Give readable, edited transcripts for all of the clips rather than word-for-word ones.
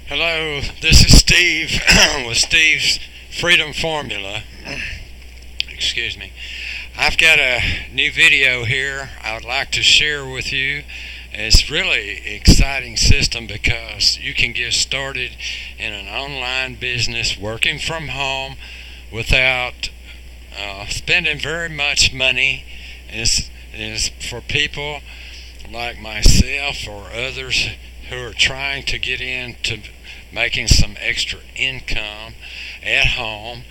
Hello, this is Steve with Steve's Freedom Formula. Excuse me. I've got a new video here I would like to share with you. It's really exciting system because you can get started in an online business working from home without spending very much money. It's for people like myself or others who are trying to get into making some extra income at home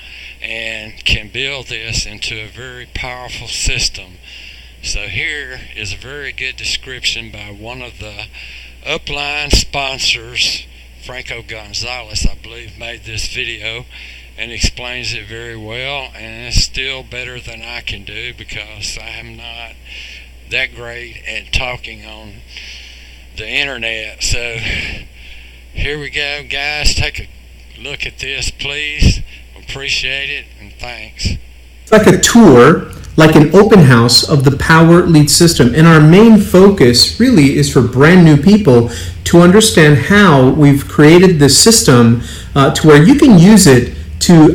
and can build this into a very powerful system. So here is a very good description by one of the upline sponsors, Franco Gonzalez, I believe, made this video and explains it very well, and it's still better than I can do because I am not that great at talking on the internet. So here we go, guys. Take a look at this, please. Appreciate it, and thanks. It's like a tour, like an open house of the Power Lead system. And our main focus really is for brand new people to understand how we've created this system to where you can use it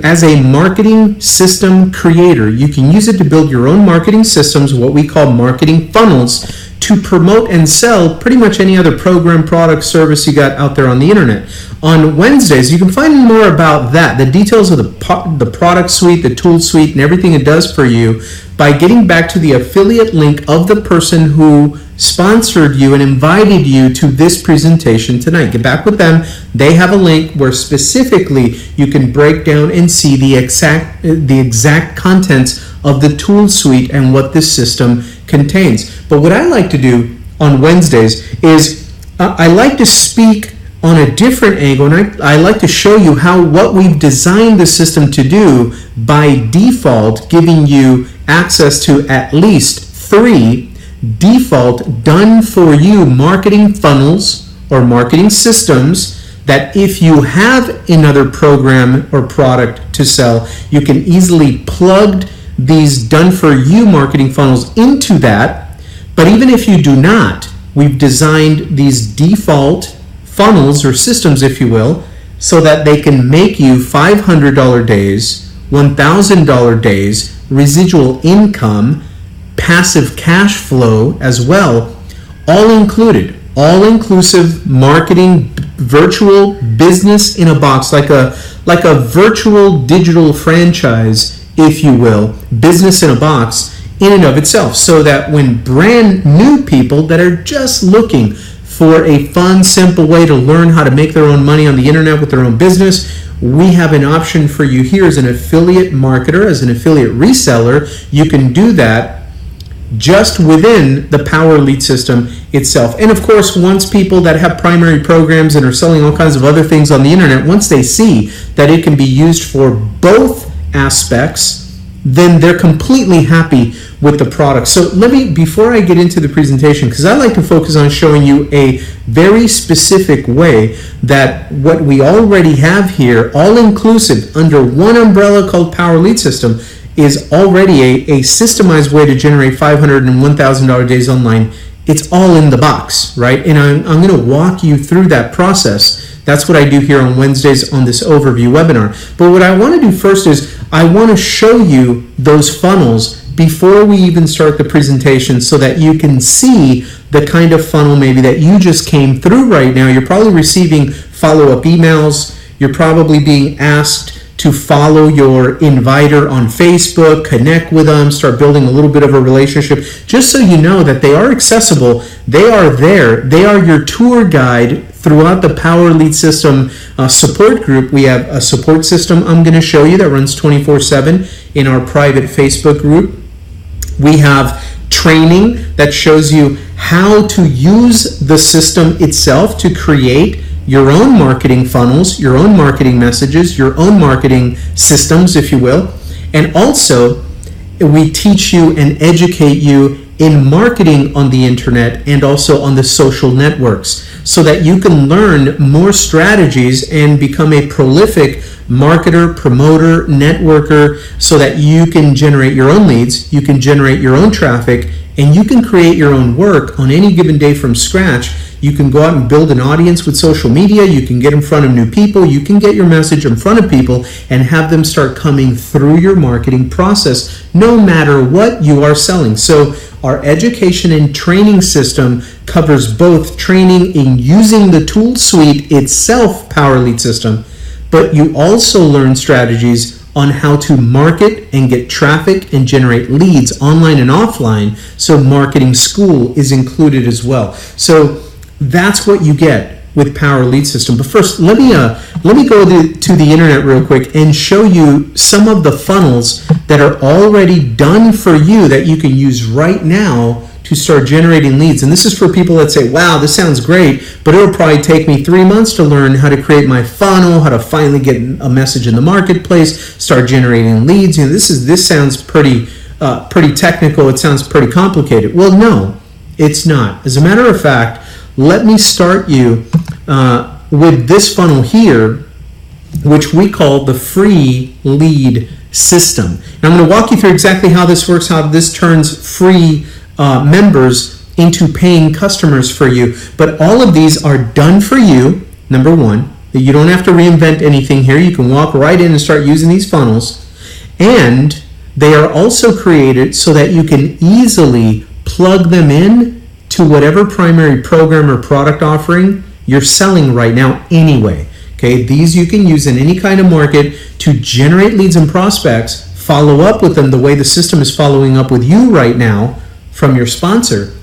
as a marketing system creator. You can use it to build your own marketing systems, what we call marketing funnels, to promote and sell pretty much any other program, product, service you got out there on the internet. On Wednesdays, you can find more about that, the details of the product suite, the tool suite, and everything it does for you by getting back to the affiliate link of the person who sponsored you and invited you to this presentation tonight. Get back with them. They have a link where specifically you can break down and see the exact contents of the tool suite and what this system contains. But what I like to do on Wednesdays is I like to speak on a different angle, and I like to show you how what we've designed the system to do by default, giving you access to at least 3 default done-for-you marketing funnels or marketing systems that if you have another program or product to sell, you can easily plug these done-for-you marketing funnels into that. But even if you do not, we've designed these default funnels or systems, if you will, so that they can make you $500 days, $1,000 days, residual income, passive cash flow as well, all included, all-inclusive marketing, virtual business in a box, like a virtual digital franchise, if you will, business in a box in and of itself, so that when brand new people that are just looking for a fun, simple way to learn how to make their own money on the internet with their own business, we have an option for you here as an affiliate marketer, as an affiliate reseller. You can do that just within the Power Lead system itself. And of course, once people that have primary programs and are selling all kinds of other things on the internet, once they see that it can be used for both aspects, then they're completely happy with the product. So let me, before I get into the presentation, because I like to focus on showing you a very specific way that what we already have here, all inclusive under one umbrella called Power Lead System, is already a systemized way to generate $500 and $1,000 days online. It's all in the box, right? And I'm going to walk you through that process. That's what I do here on Wednesdays on this overview webinar. But what I want to do first is I want to show you those funnels before we even start the presentation so that you can see the kind of funnel maybe that you just came through right now. You're probably receiving follow-up emails. You're probably being asked to follow your inviter on Facebook, connect with them, start building a little bit of a relationship, just so you know that they are accessible, they are there, they are your tour guide throughout the Power Lead System support group. We have a support system I'm going to show you that runs 24/7 in our private Facebook group. We have training that shows you how to use the system itself to create your own marketing funnels, your own marketing messages, your own marketing systems, if you will. And also, we teach you and educate you in marketing on the internet and also on the social networks so that you can learn more strategies and become a prolific marketer, promoter, networker, so that you can generate your own leads, you can generate your own traffic, And you can create your own work on any given day from scratch. You can go out and build an audience with social media. You can get in front of new people. You can get your message in front of people and have them start coming through your marketing process, no matter what you are selling. So our education and training system covers both training in using the tool suite itself, Power Lead System, but you also learn strategies on how to market and get traffic and generate leads online and offline. So marketing school is included as well. So that's what you get with Power Lead System. But first, let me go to the internet real quick and show you some of the funnels that are already done for you that you can use right now to start generating leads. And this is for people that say, wow, this sounds great, but it'll probably take me 3 months to learn how to create my funnel, how to finally get a message in the marketplace, start generating leads. This sounds pretty technical. It sounds pretty complicated. Well, no, it's not. As a matter of fact, let me start you with this funnel here, which we call the free lead system. And I'm going to walk you through exactly how this works, how this turns free members into paying customers for you. But all of these are done for you, number one. You don't have to reinvent anything here. You can walk right in and start using these funnels. And they are also created so that you can easily plug them in to whatever primary program or product offering you're selling right now anyway. Okay, these you can use in any kind of market to generate leads and prospects, follow up with them the way the system is following up with you right now from your sponsor.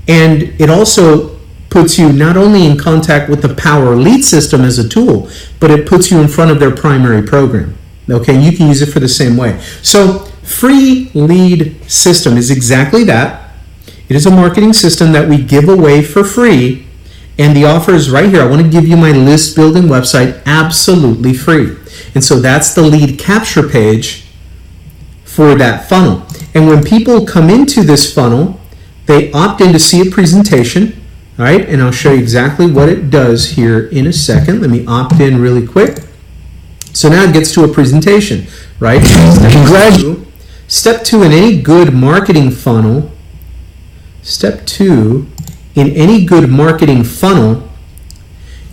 And it also puts you not only in contact with the Power Lead System as a tool, but it puts you in front of their primary program. Okay, you can use it for the same way. So free lead system is exactly that. It is a marketing system that we give away for free, and the offer is right here. I want to give you my list building website absolutely free. And so that's the lead capture page for that funnel. And when people come into this funnel, they opt in to see a presentation, all right? And I'll show you exactly what it does here in a second. Let me opt in really quick. So now it gets to a presentation, right? Step two in any good marketing funnel. Step two in any good marketing funnel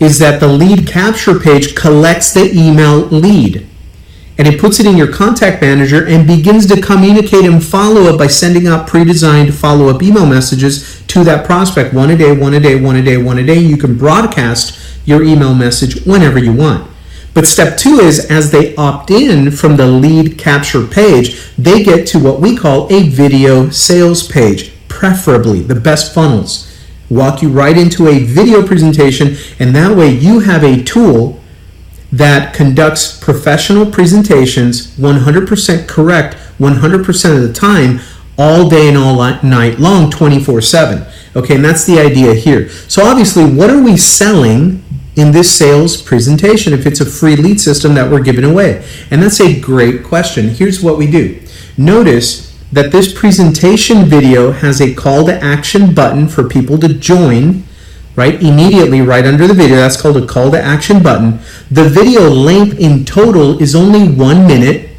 is that the lead capture page collects the email lead, and it puts it in your contact manager and begins to communicate and follow up by sending out pre-designed follow-up email messages to that prospect. One a day, one a day, one a day, one a day. You can broadcast your email message whenever you want. But step two is, as they opt in from the lead capture page, they get to what we call a video sales page, preferably the best funnels. Walk you right into a video presentation, and that way you have a tool that conducts professional presentations 100% correct 100% of the time, all day and all night long, 24/7. Okay, and that's the idea here. So obviously, what are we selling in this sales presentation if it's a free lead system that we're giving away? And that's a great question. Here's what we do. Notice that this presentation video has a call to action button for people to join, right? Immediately right under the video. That's called a call to action button. The video length in total is only 1 minute,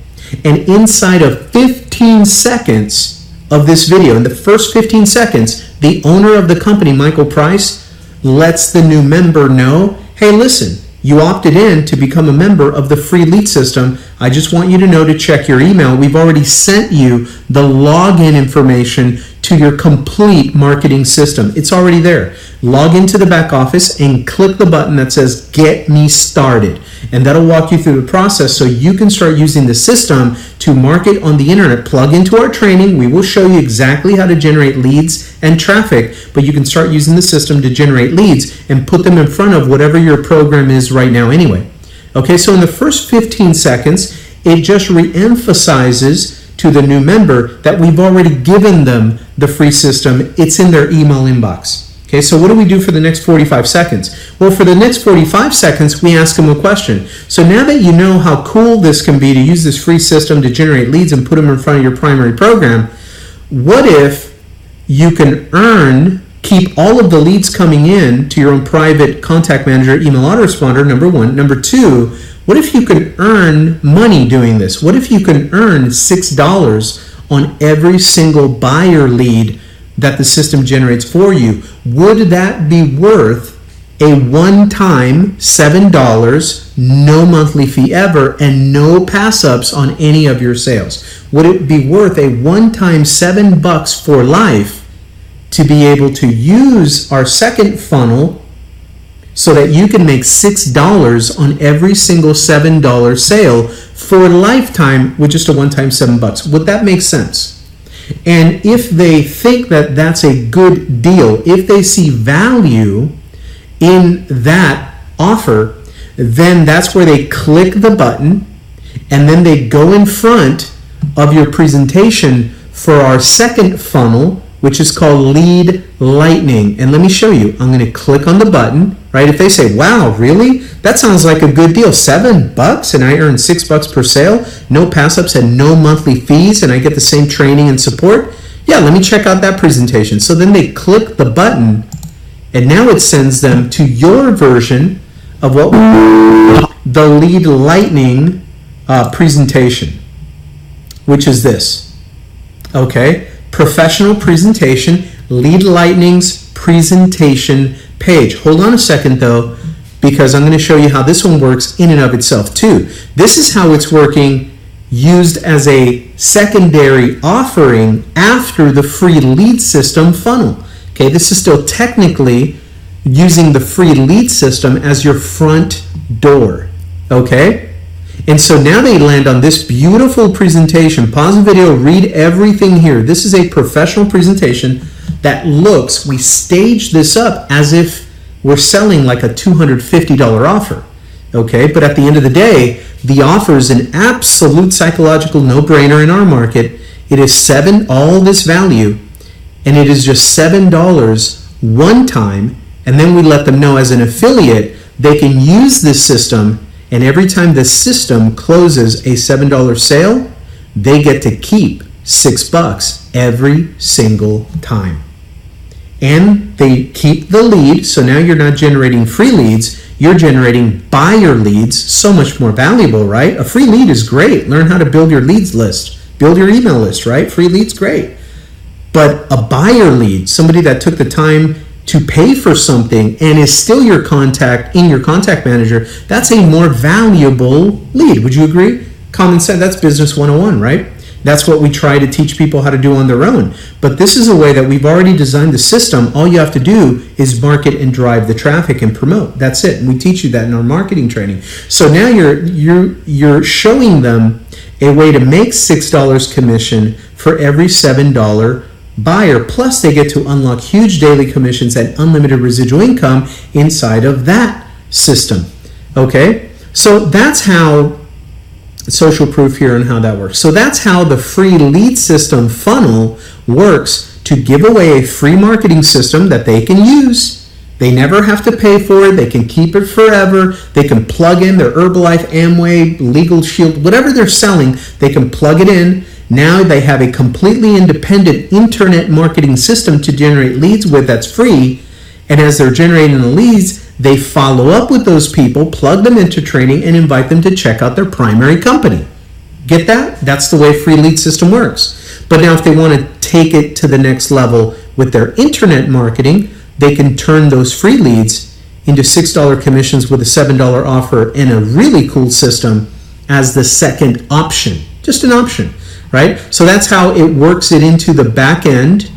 and inside of 15 seconds of this video, in the first 15 seconds, the owner of the company, Michael Price, lets the new member know, hey, listen, you opted in to become a member of the free lead system. I just want you to know to check your email. We've already sent you the login information to your complete marketing system. It's already there. Log into the back office and click the button that says Get Me Started. And that'll walk you through the process so you can start using the system to market on the internet. Plug into our training. We will show you exactly how to generate leads and traffic, but you can start using the system to generate leads and put them in front of whatever your program is right now anyway. Okay, so in the first 15 seconds, it just re-emphasizes to the new member that we've already given them the free system. It's in their email inbox. Okay, so what do we do for the next 45 seconds? Well, for the next 45 seconds, we ask them a question. So now that you know how cool this can be to use this free system to generate leads and put them in front of your primary program, what if you can keep all of the leads coming in to your own private contact manager email autoresponder, number one. Number two, what if you can earn money doing this? What if you can earn $6 on every single buyer lead that the system generates for you, would that be worth a one-time $7, no monthly fee ever, and no pass-ups on any of your sales? Would it be worth a one-time $7 for life to be able to use our second funnel so that you can make $6 on every single $7 sale for a lifetime with just a one-time $7? Would that make sense? And if they think that that's a good deal, if they see value in that offer, then that's where they click the button and then they go in front of your presentation for our second funnel, which is called Lead Lightning. And let me show you. I'm going to click on the button, right? If they say, wow, really? That sounds like a good deal. $7 and I earn $6 per sale, no pass-ups and no monthly fees, and I get the same training and support. Yeah, let me check out that presentation. So then they click the button, and now it sends them to your version of what the Lead Lightning presentation, which is this. Okay, professional presentation, Lead Lightning's presentation page. Hold on a second though, because I'm going to show you how this one works in and of itself too. This is how it's working used as a secondary offering after the free lead system funnel. Okay, this is still technically using the free lead system as your front door. Okay? And so now they land on this beautiful presentation. Pause the video, read everything here. This is a professional presentation that looks, we staged this up as if we're selling like a $250 offer. Okay? But at the end of the day, the offer is an absolute psychological no-brainer in our market. It is all this value, and it is just $7 one time, and then we let them know as an affiliate they can use this system, and every time the system closes a $7 sale, they get to keep $6 every single time. And they keep the lead, so now you're not generating free leads, you're generating buyer leads, so much more valuable, right? A free lead is great. Learn how to build your leads list, build your email list, right? Free lead's great. But a buyer lead, somebody that took the time to pay for something and is still your contact in your contact manager, that's a more valuable lead. Would you agree? Common sense, that's business 101, right? That's what we try to teach people how to do on their own. But this is a way that we've already designed the system. All you have to do is market and drive the traffic and promote. That's it. And we teach you that in our marketing training. So now you're showing them a way to make $6 commission for every $7 buyer. Plus they get to unlock huge daily commissions and unlimited residual income inside of that system. Okay? So that's how social proof here and how that works. So that's how the free lead system funnel works to give away a free marketing system that they can use. They never have to pay for it. They can keep it forever. They can plug in their Herbalife, Amway, Legal Shield, whatever they're selling, they can plug it in. Now they have a completely independent internet marketing system to generate leads with that's free. And as they're generating the leads, they follow up with those people, plug them into training, and invite them to check out their primary company. Get that? That's the way free lead system works. But now if they want to take it to the next level with their internet marketing, they can turn those free leads into $6 commissions with a $7 offer and a really cool system as the second option. Just an option, right? So that's how it works it into the back end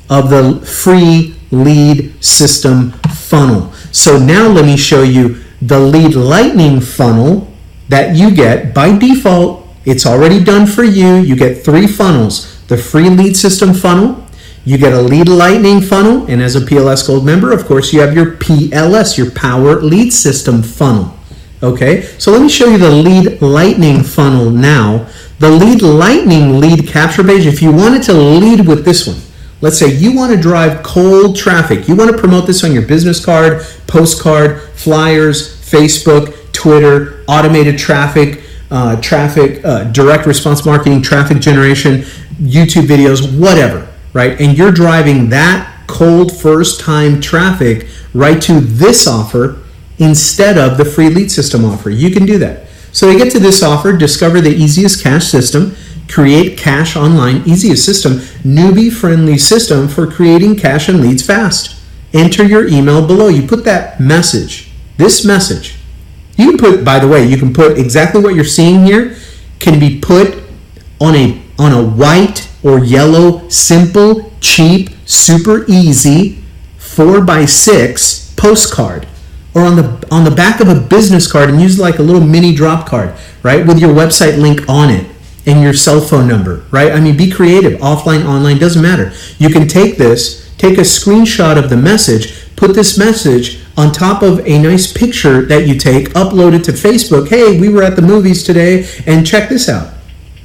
of the free lead system funnel. So now let me show you the Lead Lightning funnel that you get by default. It's already done for you. You get 3 funnels. The free lead system funnel, you get a Lead Lightning funnel, and as a PLS Gold member, of course, you have your PLS, your Power Lead System funnel. Okay, so let me show you the Lead Lightning funnel now. The Lead Lightning lead capture page, if you wanted to lead with this one, let's say you want to drive cold traffic. You want to promote this on your business card, postcard, flyers, Facebook, Twitter, automated traffic, direct response marketing, traffic generation, YouTube videos, whatever, right? And you're driving that cold first-time traffic right to this offer instead of the free lead system offer. You can do that. So they get to this offer, discover the easiest cash system. Create Cash Online, easiest system, newbie-friendly system for creating cash and leads fast. Enter your email below. You put that message, this message. You can put, by the way, you can put exactly what you're seeing here can be put on a white or yellow, simple, cheap, super easy 4x6 postcard, or on the back of a business card, and use like a little mini drop card, right, with your website link on it and your cell phone number, right? I mean, be creative, offline, online, doesn't matter. You can take a screenshot of the message, put this message on top of a nice picture that you take, upload it to Facebook. Hey, we were at the movies today, and check this out,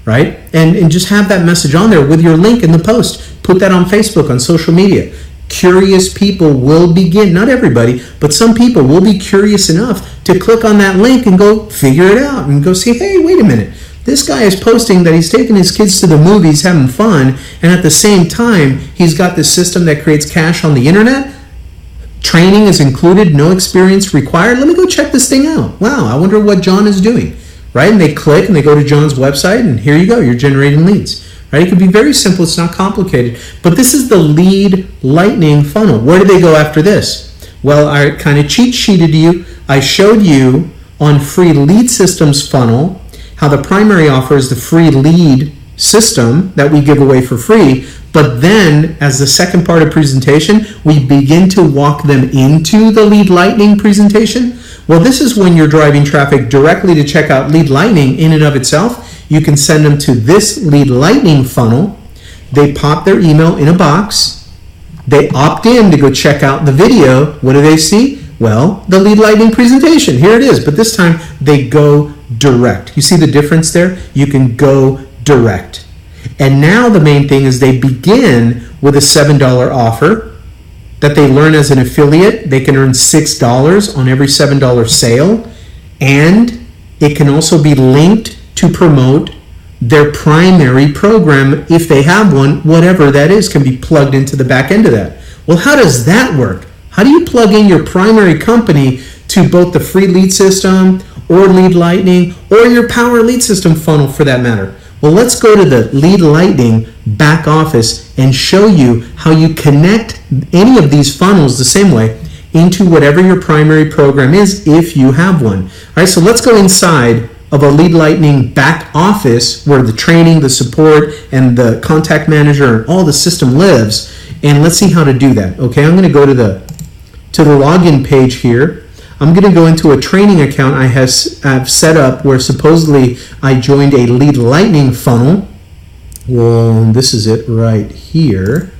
right? And just have that message on there with your link in the post. Put that on Facebook, on social media. Curious people will begin, not everybody, but some people will be curious enough to click on that link and go figure it out and go see, hey, wait a minute. This guy is posting that he's taking his kids to the movies, having fun, and at the same time, he's got this system that creates cash on the internet. Training is included, no experience required. Let me go check this thing out. Wow, I wonder what John is doing, right? And they click and they go to John's website, and here you go, you're generating leads, right? It can be very simple, it's not complicated, but this is the lead lightning funnel. Where do they go after this? Well, I kind of cheat sheeted you. I showed you on free lead systems funnel how the primary offer is the free lead system that we give away for free, but then as the second part of presentation, we begin to walk them into the lead lightning presentation. Well, this is when you're driving traffic directly to check out lead lightning in and of itself. You can send them to this lead lightning funnel. They pop their email in a box. They opt in to go check out the video. What do they see? Well, the lead lightning presentation. Here it is, but this time they go direct. You see the difference there? You can go direct. And now the main thing is they begin with a $7 offer that they learn as an affiliate. They can earn $6 on every $7 sale, and it can also be linked to promote their primary program if they have one. Whatever that is can be plugged into the back end of that. Well, how does that work? How do you plug in your primary company to both the free lead system or lead lightning or your power lead system funnel for that matter? Well, let's go to the lead lightning back office and show you how you connect any of these funnels the same way into whatever your primary program is if you have one. All right, so let's go inside of a lead lightning back office where the training, the support, and the contact manager and all the system lives, and let's see how to do that. Okay, I'm going to go to the login page here. I'm going to go into a training account I have set up where supposedly I joined a lead lightning funnel. Well, this is it right here.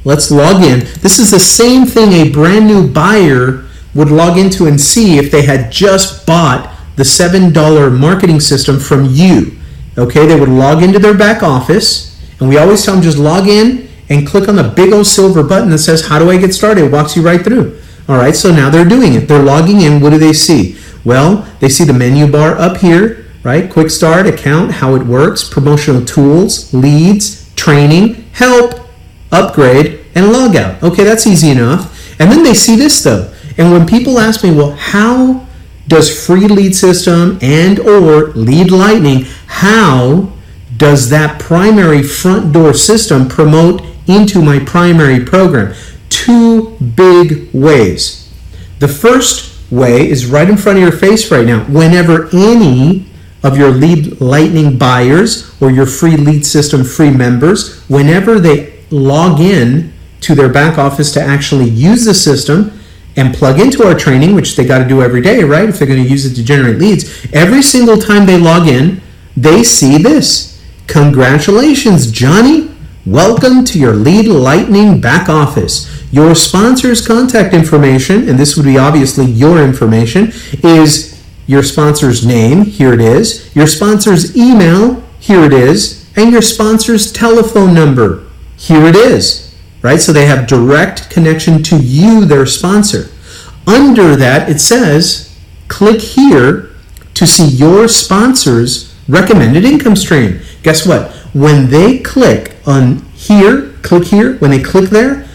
Let's log in. This is the same thing a brand new buyer would log into and see if they had just bought the $7 marketing system from you. Okay, they would log into their back office, and we always tell them just log in and click on the big old silver button that says, how do I get started? It walks you right through. All right, so now they're doing it. They're logging in. What do they see? Well, they see the menu bar up here, right? Quick start, account, how it works, promotional tools, leads, training, help, upgrade, and log out. Okay, that's easy enough. And then they see this though. And when people ask me, well, how does free lead system and or lead lightning, how does that primary front door system promote into my primary program? Two big ways. The first way is right in front of your face right now. Whenever any of your lead lightning buyers or your free lead system free members, whenever they log in to their back office to actually use the system and plug into our training, which they got to do every day, right? If they're going to use it to generate leads, every single time they log in, they see this. Congratulations, Johnny. Welcome to your lead lightning back office. Your sponsor's contact information, and this would be obviously your information, is your sponsor's name, here it is, your sponsor's email, here it is, and your sponsor's telephone number, here it is, right? So they have direct connection to you, their sponsor. Under that, it says, click here to see your sponsor's recommended income stream. Guess what? When they click on here, click here, when they click there,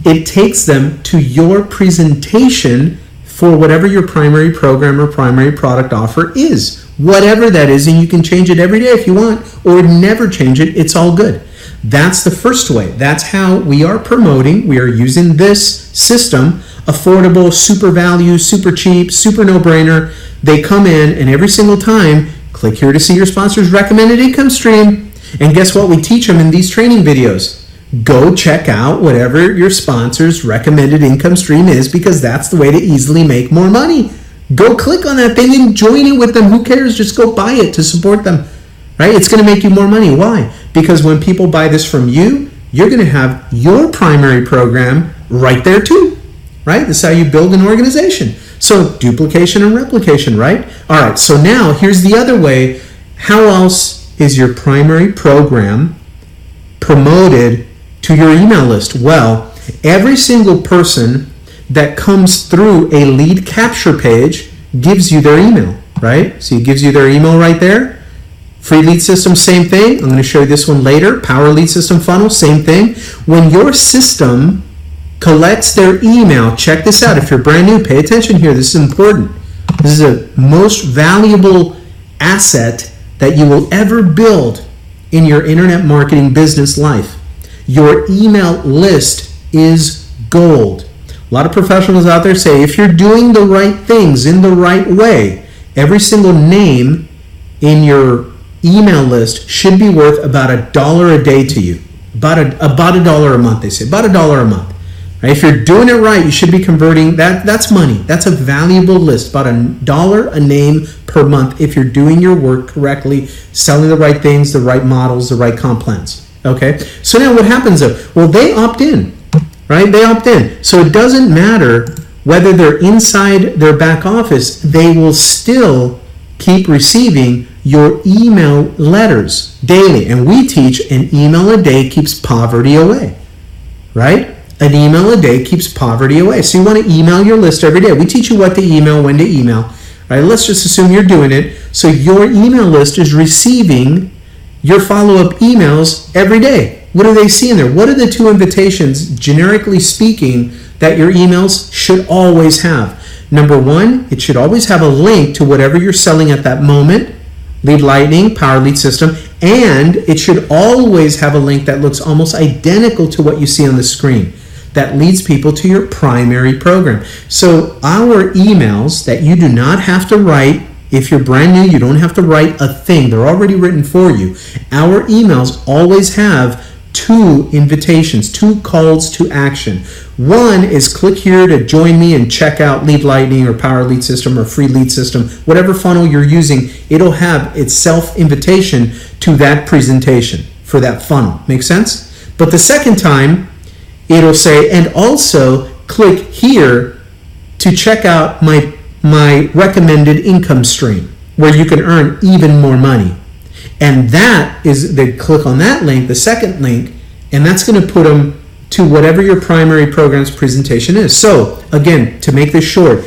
it takes them to your presentation for whatever your primary program or primary product offer is. whatever that is, and you can change it every day if you want, or never change it. It's all good. That's the first way. That's how we are promoting. We are using this system, affordable, super value, super cheap, super no-brainer. They come in, and every single time, click here to see your sponsor's recommended income stream. And guess what? We teach them in these training videos. Go check out whatever your sponsor's recommended income stream is, because that's the way to easily make more money. Go click on that thing and join it with them. Who cares? Just go buy it to support them. Right? It's going to make you more money. Why? Because when people buy this from you, you're going to have your primary program right there too. Right? This is how you build an organization. So duplication and replication, right? All right, so now here's the other way. How else is your primary program promoted to your email list? Well, every single person that comes through a lead capture page gives you their email, right? So it gives you their email right there. Free lead system, same thing. I'm going to show you this one later. Power lead system funnel, same thing. When your system collects their email, check this out. If you're brand new, pay attention here. This is important. This is the most valuable asset that you will ever build in your internet marketing business life. Your email list is gold. A lot of professionals out there say if you're doing the right things in the right way, every single name in your email list should be worth about $1 a day to you. About $1 a month, they say. About $1 a month. Right? If you're doing it right, you should be converting. That's money. That's a valuable list. About $1 a name per month if you're doing your work correctly, selling the right things, the right models, the right comp plans. Okay? So now what happens though? Well, they opt in. Right? They opt in. So it doesn't matter whether they're inside their back office, they will still keep receiving your email letters daily. And we teach an email a day keeps poverty away. Right? An email a day keeps poverty away. So you want to email your list every day. We teach you what to email, when to email. Right? Let's just assume you're doing it. So your email list is receiving your follow-up emails every day. What do they see in there? What are the 2 invitations, generically speaking, that your emails should always have? Number 1, it should always have a link to whatever you're selling at that moment, lead lightning, power lead system, and it should always have a link that looks almost identical to what you see on the screen. That leads people to your primary program. So our emails that you do not have to write, if you're brand new, you don't have to write a thing. They're already written for you. Our emails always have 2 invitations, 2 calls to action. One is click here to join me and check out Lead Lightning or Power Lead System or Free Lead System. Whatever funnel you're using, it'll have its self-invitation to that presentation for that funnel. Make sense? But the second time, it'll say, and also click here to check out my recommended income stream where you can earn even more money. And that is, they click on that link, the second link, and that's going to put them to whatever your primary program's presentation is. So again, to make this short,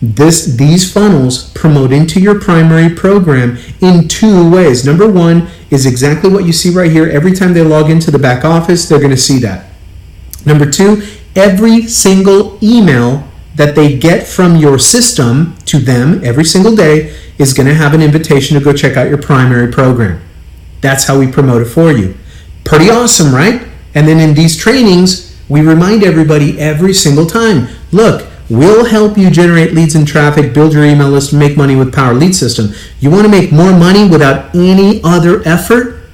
these funnels promote into your primary program in 2 ways. Number 1 is exactly what you see right here. Every time they log into the back office, they're going to see that. Number 2, every single email that they get from your system to them every single day is going to have an invitation to go check out your primary program. That's how we promote it for you. Pretty awesome, right? And then in these trainings, we remind everybody every single time, look, we'll help you generate leads and traffic, build your email list, and make money with Power Lead System. You want to make more money without any other effort?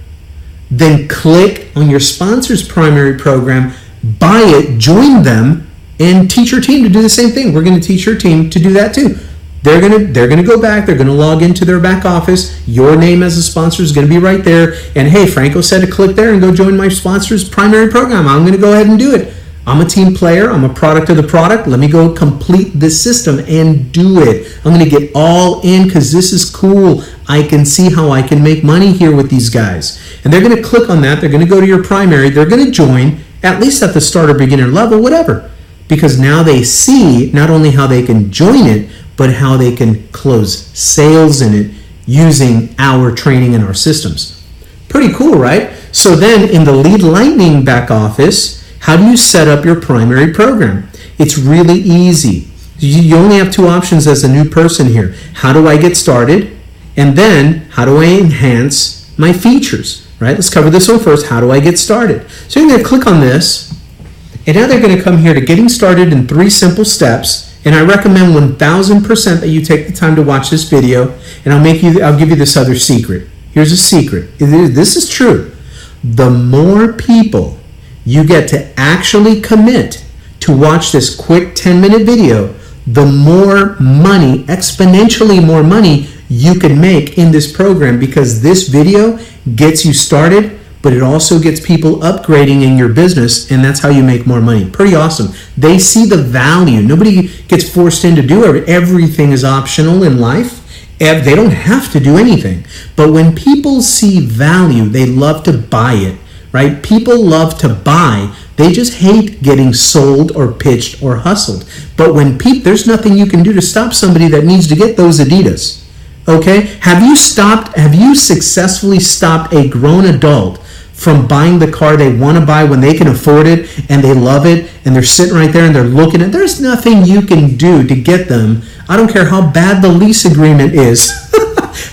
Then click on your sponsor's primary program, buy it, join them, and teach your team to do the same thing. We're going to teach your team to do that too. They're going to go back. They're going to log into their back office. Your name as a sponsor is going to be right there. And hey, Franco said to click there and go join my sponsor's primary program. I'm going to go ahead and do it. I'm a team player. I'm a product of the product. Let me go complete this system and do it. I'm going to get all in because this is cool. I can see how I can make money here with these guys. And they're going to click on that. They're going to go to your primary. They're going to join, at least at the starter, beginner level, whatever. Because now they see not only how they can join it, but how they can close sales in it using our training and our systems. Pretty cool, right? So then in the Lead Lightning back office, how do you set up your primary program? It's really easy. You only have 2 options as a new person here. How do I get started? And then, how do I enhance my features, right? Let's cover this one first. How do I get started? So you're going to click on this, and now they're going to come here to getting started in 3 simple steps. And I recommend 1000% that you take the time to watch this video, and I'll give you this other secret. Here's a secret. This is true. The more people you get to actually commit to watch this quick 10-minute video, the more money, exponentially more money you can make in this program, because this video gets you started, but it also gets people upgrading in your business, and that's how you make more money. Pretty awesome. They see the value. Nobody gets forced in to do it. Everything is optional in life. They don't have to do anything. But when people see value, they love to buy it, right? People love to buy. They just hate getting sold or pitched or hustled. But when there's nothing you can do to stop somebody that needs to get those Adidas. Okay? Have you successfully stopped a grown adult from buying the car they want to buy when they can afford it and they love it and they're sitting right there and they're looking at? There's nothing you can do to get them. I don't care how bad the lease agreement is,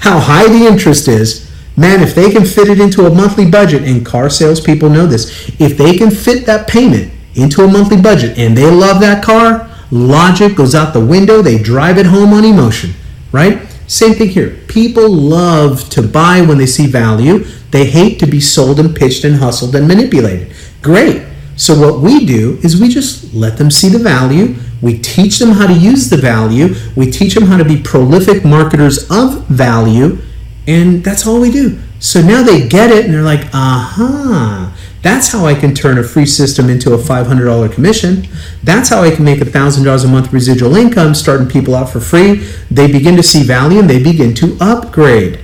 how high the interest is. Man, if they can fit it into a monthly budget, and car salespeople know this, if they can fit that payment into a monthly budget and they love that car, logic goes out the window. They drive it home on emotion, right? Same thing here. People love to buy when they see value. They hate to be sold and pitched and hustled and manipulated. Great. So what we do is we just let them see the value. We teach them how to use the value. We teach them how to be prolific marketers of value. And that's all we do. So now they get it and they're like, aha, that's how I can turn a free system into a $500 commission. That's how I can make $1,000 a month residual income, starting people out for free. They begin to see value and they begin to upgrade,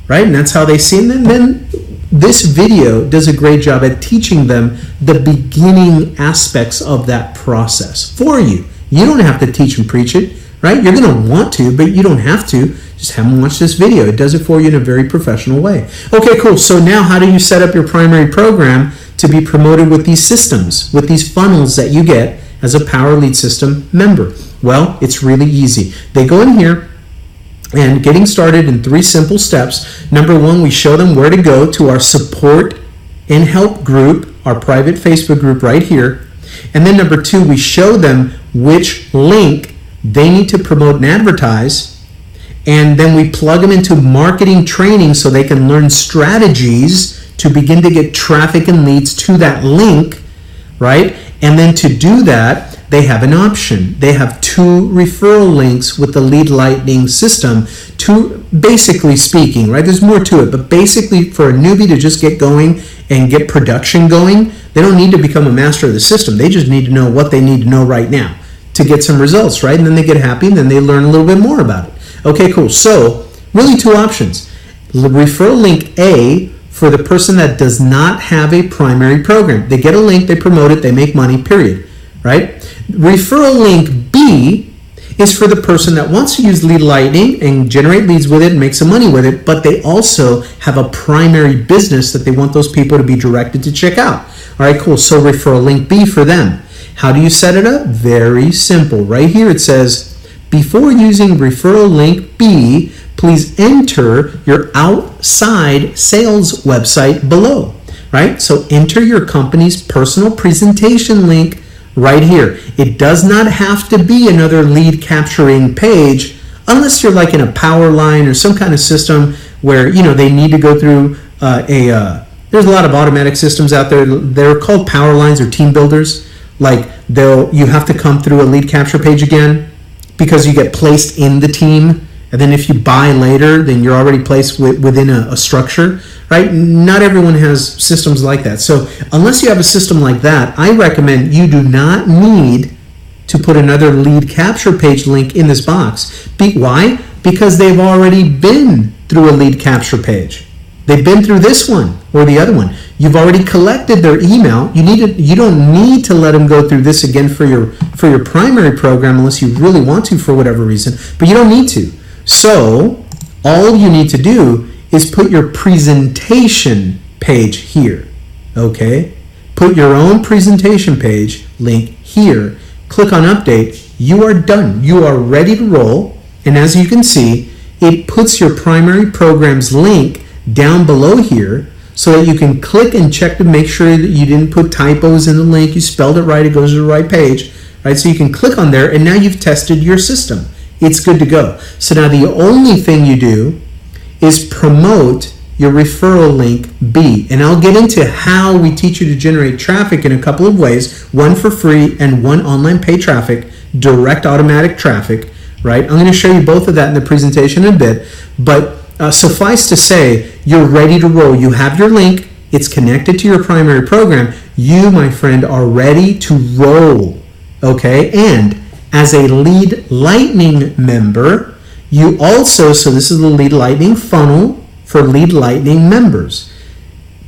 right? And that's how they see it. And then this video does a great job at teaching them the beginning aspects of that process for you. You don't have to teach and preach it, right? You're going to want to, but you don't have to. Just have them watch this video. It does it for you in a very professional way. Okay, cool. So now how do you set up your primary program to be promoted with these systems, with these funnels that you get as a Power Lead System member? Well, it's really easy. They go in here and getting started in 3 simple steps. Number 1, we show them where to go to our support and help group, our private Facebook group right here. And then number 2, we show them which link they need to promote and advertise. And then we plug them into marketing training so they can learn strategies to begin to get traffic and leads to that link, right? And then to do that, they have an option. They have 2 referral links with the Lead Lightning system. 2, basically speaking, right? There's more to it, but basically for a newbie to just get going and get production going, they don't need to become a master of the system. They just need to know what they need to know right now to get some results, right? And then they get happy and then they learn a little bit more about it. Okay, cool. So really 2 options. Referral link A for the person that does not have a primary program. They get a link, they promote it, they make money, period, right? Referral link B is for the person that wants to use Lead Lightning and generate leads with it and make some money with it, but they also have a primary business that they want those people to be directed to check out. All right, cool. So referral link B for them. How do you set it up? Very simple. Right here it says, before using referral link B, please enter your outside sales website below, right? So enter your company's personal presentation link right here. It does not have to be another lead capturing page unless you're like in a power line or some kind of system where, they need to go through there's a lot of automatic systems out there. They're called power lines or team builders. Like you have to come through a lead capture page again because you get placed in the team. And then if you buy later, then you're already placed within a structure, right? Not everyone has systems like that. So unless you have a system like that, I recommend you do not need to put another lead capture page link in this box. Why? Because they've already been through a lead capture page. They've been through this one or the other one. You've already collected their email. You don't need to let them go through this again for your primary program unless you really want to for whatever reason, but you don't need to. So all you need to do is put your presentation page here, okay? Put your own presentation page link here. Click on update. You are done. You are ready to roll. And as you can see, it puts your primary program's link down below here so that you can click and check to make sure that you didn't put typos in the link, you spelled it right, it goes to the right page, right? So you can click on there, and now you've tested your system. It's good to go. So now the only thing you do is promote your referral link B. And I'll get into how we teach you to generate traffic in a couple of ways, one for free and one online paid traffic, direct automatic traffic, right? I'm going to show you both of that in the presentation in a bit, but suffice to say, you're ready to roll. You have your link, it's connected to your primary program. You, my friend, are ready to roll, okay? And as a Lead Lightning member, you also, so this is the Lead Lightning funnel for Lead Lightning members.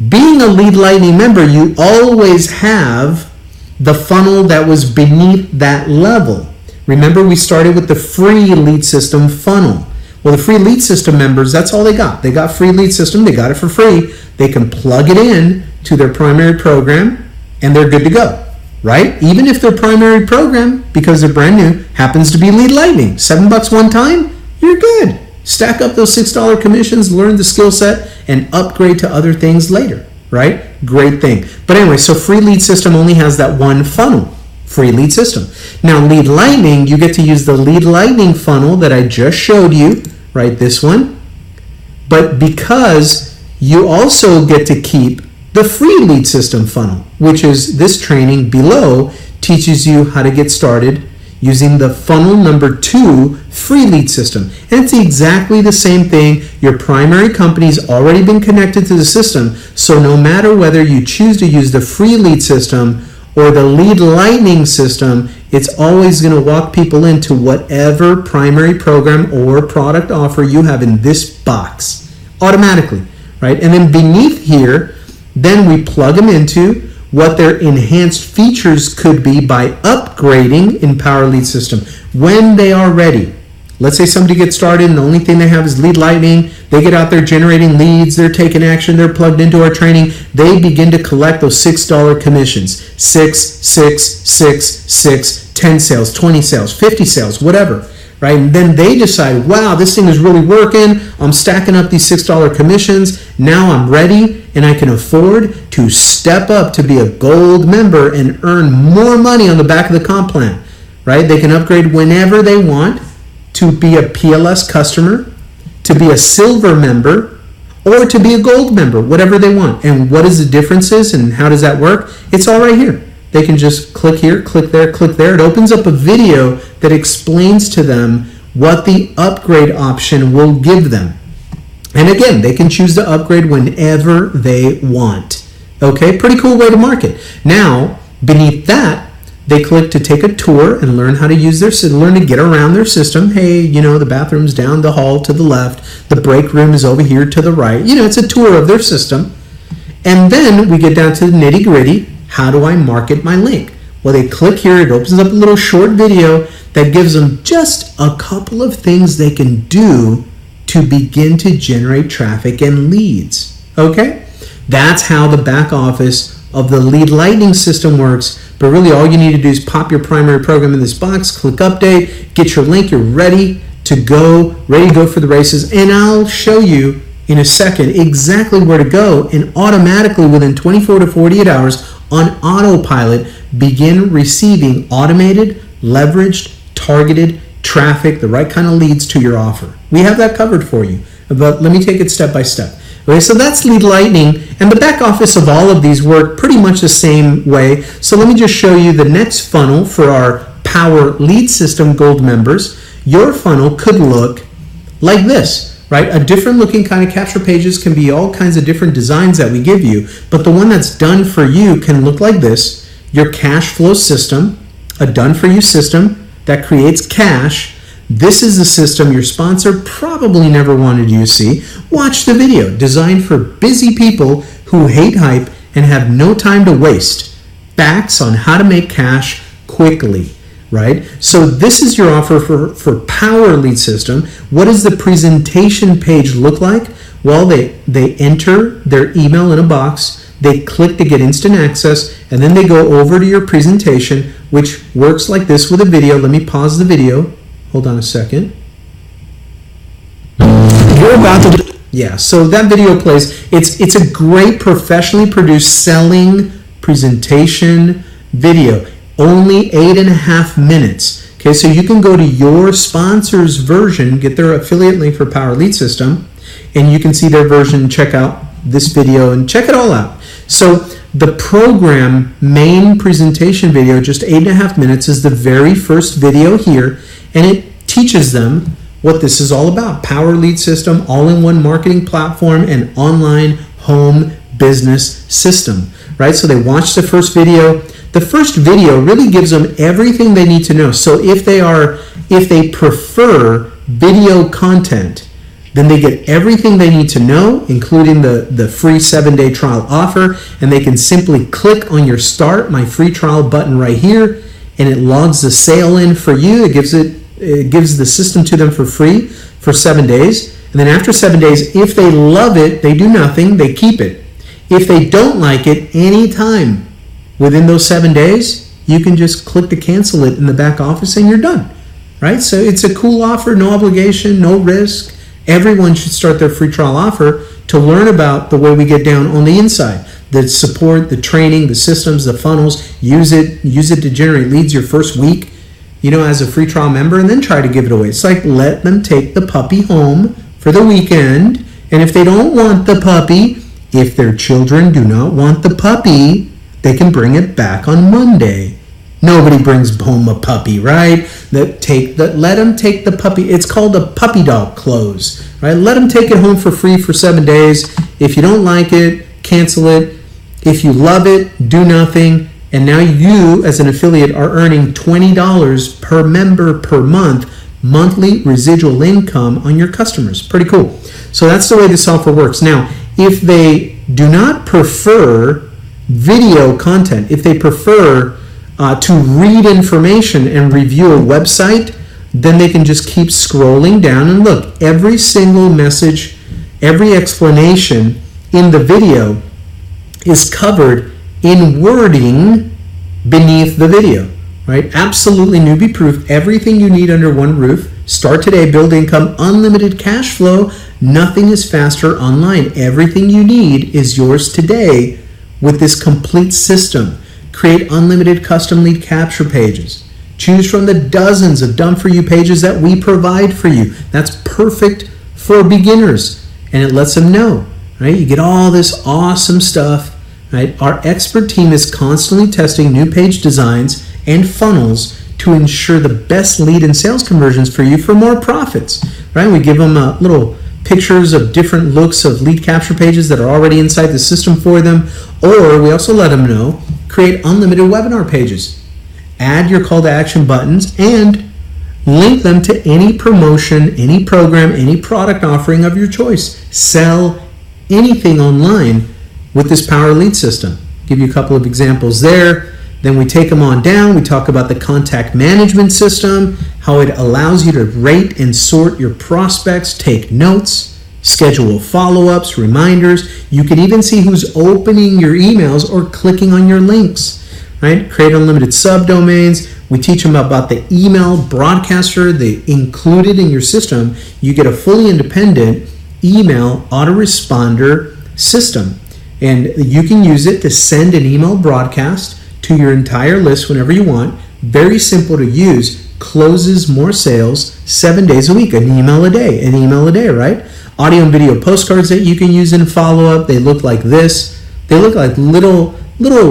Being a Lead Lightning member, you always have the funnel that was beneath that level. Remember, we started with the free lead system funnel. Well, the free lead system members, that's all they got. They got free lead system, they got it for free. They can plug it in to their primary program, and they're good to go, right? Even if their primary program, because they're brand new, happens to be Lead Lightning, $7 one time, you're good. Stack up those $6 commissions, learn the skill set, and upgrade to other things later, right? Great thing. But anyway, so free lead system only has that one funnel, free lead system. Now, Lead Lightning, you get to use the Lead Lightning funnel that I just showed you, right? This one. But because you also get to keep the free lead system funnel, which is this training below, teaches you how to get started using the funnel number 2 free lead system. And it's exactly the same thing. Your primary company's already been connected to the system, so no matter whether you choose to use the free lead system or the Lead Lightning system, it's always going to walk people into whatever primary program or product offer you have in this box automatically, right? And then beneath here, then we plug them into what their enhanced features could be by upgrading in Power Lead System when they are ready. Let's say somebody gets started and the only thing they have is Lead Lightning. They get out there generating leads, they're taking action, they're plugged into our training. They begin to collect those $6 commissions. 6, 6, 6, 6, 10 sales, 20 sales, 50 sales, whatever. Right? And then they decide, wow, this thing is really working. I'm stacking up these $6 commissions. Now I'm ready and I can afford to step up to be a gold member and earn more money on the back of the comp plan. Right? They can upgrade whenever they want to be a PLS customer, to be a silver member, or to be a gold member, whatever they want. And what is the differences and how does that work? It's all right here. They can just click here, click there, click there. It opens up a video that explains to them what the upgrade option will give them. And again, they can choose to upgrade whenever they want. Okay, pretty cool way to market. Now, beneath that, they click to take a tour and learn how to use their system, learn to get around their system. Hey, you know, the bathroom's down the hall to the left, the break room is over here to the right. You know, it's a tour of their system. And then we get down to the nitty gritty. How do I market my link? Well, they click here, it opens up a little short video that gives them just a couple of things they can do to begin to generate traffic and leads. Okay? That's how the back office of the Lead Lightning system works. But really all you need to do is pop your primary program in this box, click update, get your link, you're ready to go for the races. And I'll show you in a second exactly where to go, and automatically within 24 to 48 hours on autopilot begin receiving automated, leveraged, targeted traffic, the right kind of leads to your offer. We have that covered for you, but let me take it step by step. Okay, so that's Lead Lightning, and the back office of all of these work pretty much the same way. So let me just show you the next funnel for our Power Lead System Gold members. Your funnel could look like this. Right? A different looking kind of capture pages can be all kinds of different designs that we give you, but the one that's done for you can look like this. Your cash flow system, a done for you system that creates cash. This is the system your sponsor probably never wanted you to see. Watch the video, designed for busy people who hate hype and have no time to waste. Facts on how to make cash quickly. Right? So this is your offer for Power Lead System. What does the presentation page look like? Well, they enter their email in a box, they click to get instant access, and then they go over to your presentation, which works like this with a video. Let me pause the video. Hold on a second. You're about to. Yeah, so that video plays. It's a great professionally produced selling presentation video. Only 8.5 minutes. Okay, so you can go to your sponsor's version, get their affiliate link for Power Lead System, and you can see their version, check out this video, and check it all out. So the program main presentation video, just 8.5 minutes, is the very first video here, and it teaches them what this is all about. Power Lead System, all-in-one marketing platform, and online home business system, right? So they watch the first video. The first video really gives them everything they need to know. So if they prefer video content, then they get everything they need to know, including the free 7-day trial offer, and they can simply click on your Start My Free Trial button right here, and it logs the sale in for you. It gives the system to them for free for 7 days. And then after 7 days, if they love it, they do nothing, they keep it. If they don't like it, anytime within those 7 days, you can just click to cancel it in the back office and you're done, right? So it's a cool offer, no obligation, no risk. Everyone should start their free trial offer to learn about the way we get down on the inside. The support, the training, the systems, the funnels. Use it to generate leads your first week, as a free trial member, and then try to give it away. It's like, let them take the puppy home for the weekend, and if they don't want the puppy, if their children do not want the puppy, they can bring it back on Monday. Nobody brings home a puppy, right? Let them take the puppy. It's called a puppy dog close, right? Let them take it home for free for 7 days. If you don't like it, cancel it. If you love it, do nothing. And now you, as an affiliate, are earning $20 per member per month, monthly residual income on your customers. Pretty cool. So that's the way the software works. Now, if they do not prefer video content, if they prefer to read information and review a website, then they can just keep scrolling down and look. Every single message, every explanation in the video is covered in wording beneath the video, right? Absolutely newbie proof. Everything you need under one roof. Start today, build income, unlimited cash flow. Nothing is faster online. Everything you need is yours today with this complete system. Create unlimited custom lead capture pages. Choose from the dozens of done-for-you pages that we provide for you. That's perfect for beginners, and it lets them know, right? You get all this awesome stuff, right? Our expert team is constantly testing new page designs and funnels to ensure the best lead and sales conversions for you for more profits, right? We give them little pictures of different looks of lead capture pages that are already inside the system for them, or we also let them know, create unlimited webinar pages. Add your call to action buttons and link them to any promotion, any program, any product offering of your choice. Sell anything online with this Power Lead System. Give you a couple of examples there. Then we take them on down. We talk about the contact management system, how it allows you to rate and sort your prospects, take notes, schedule follow-ups, reminders. You can even see who's opening your emails or clicking on your links, right? Create unlimited subdomains. We teach them about the email broadcaster, included in your system. You get a fully independent email autoresponder system, and you can use it to send an email broadcast to your entire list whenever you want. Very simple to use. Closes more sales 7 days a week. An email a day, right? Audio and video postcards that you can use in follow-up. They look like this. They look like little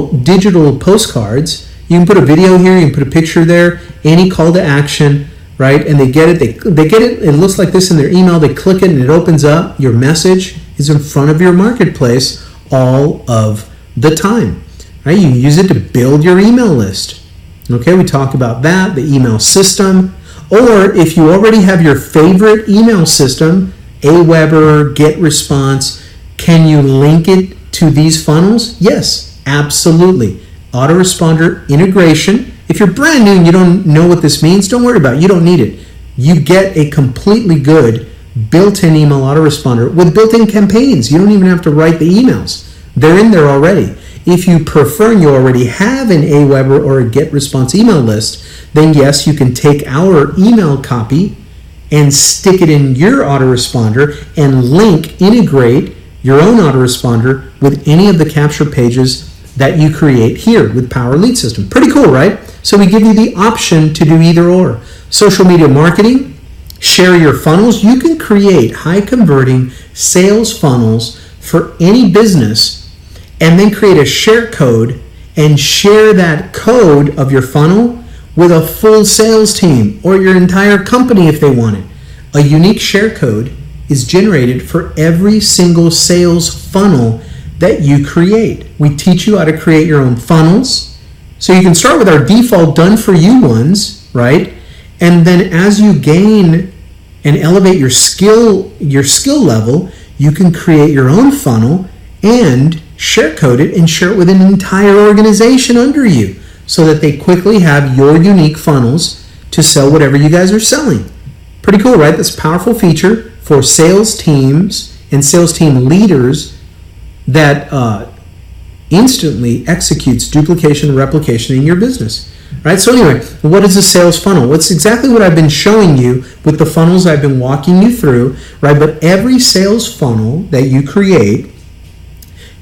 digital postcards. You can put a video here, you can put a picture there, any call to action, right? And they get it. They get it. It looks like this in their email. They click it and it opens up. Your message is in front of your marketplace all of the time, right? You use it to build your email list. Okay, we talk about that, the email system. Or if you already have your favorite email system, Aweber, GetResponse, can you link it to these funnels? Yes, absolutely. Autoresponder integration. If you're brand new and you don't know what this means, don't worry about it. You don't need it. You get a completely good built-in email autoresponder with built-in campaigns. You don't even have to write the emails. They're in there already. If you prefer and you already have an Aweber or a GetResponse email list, then yes, you can take our email copy and stick it in your autoresponder and integrate your own autoresponder with any of the capture pages that you create here with Power Lead System. Pretty cool, right? So we give you the option to do either or. Social media marketing, share your funnels. You can create high converting sales funnels for any business and then create a share code and share that code of your funnel with a full sales team or your entire company if they want it. A unique share code is generated for every single sales funnel that you create. We teach you how to create your own funnels. So you can start with our default done for you ones, right? And then as you gain and elevate your skill level, you can create your own funnel and share code it and share it with an entire organization under you so that they quickly have your unique funnels to sell whatever you guys are selling. Pretty cool, right? That's a powerful feature for sales teams and sales team leaders that instantly executes duplication and replication in your business. Right? So anyway, what is a sales funnel? Well, it's exactly what I've been showing you with the funnels I've been walking you through, right? But every sales funnel that you create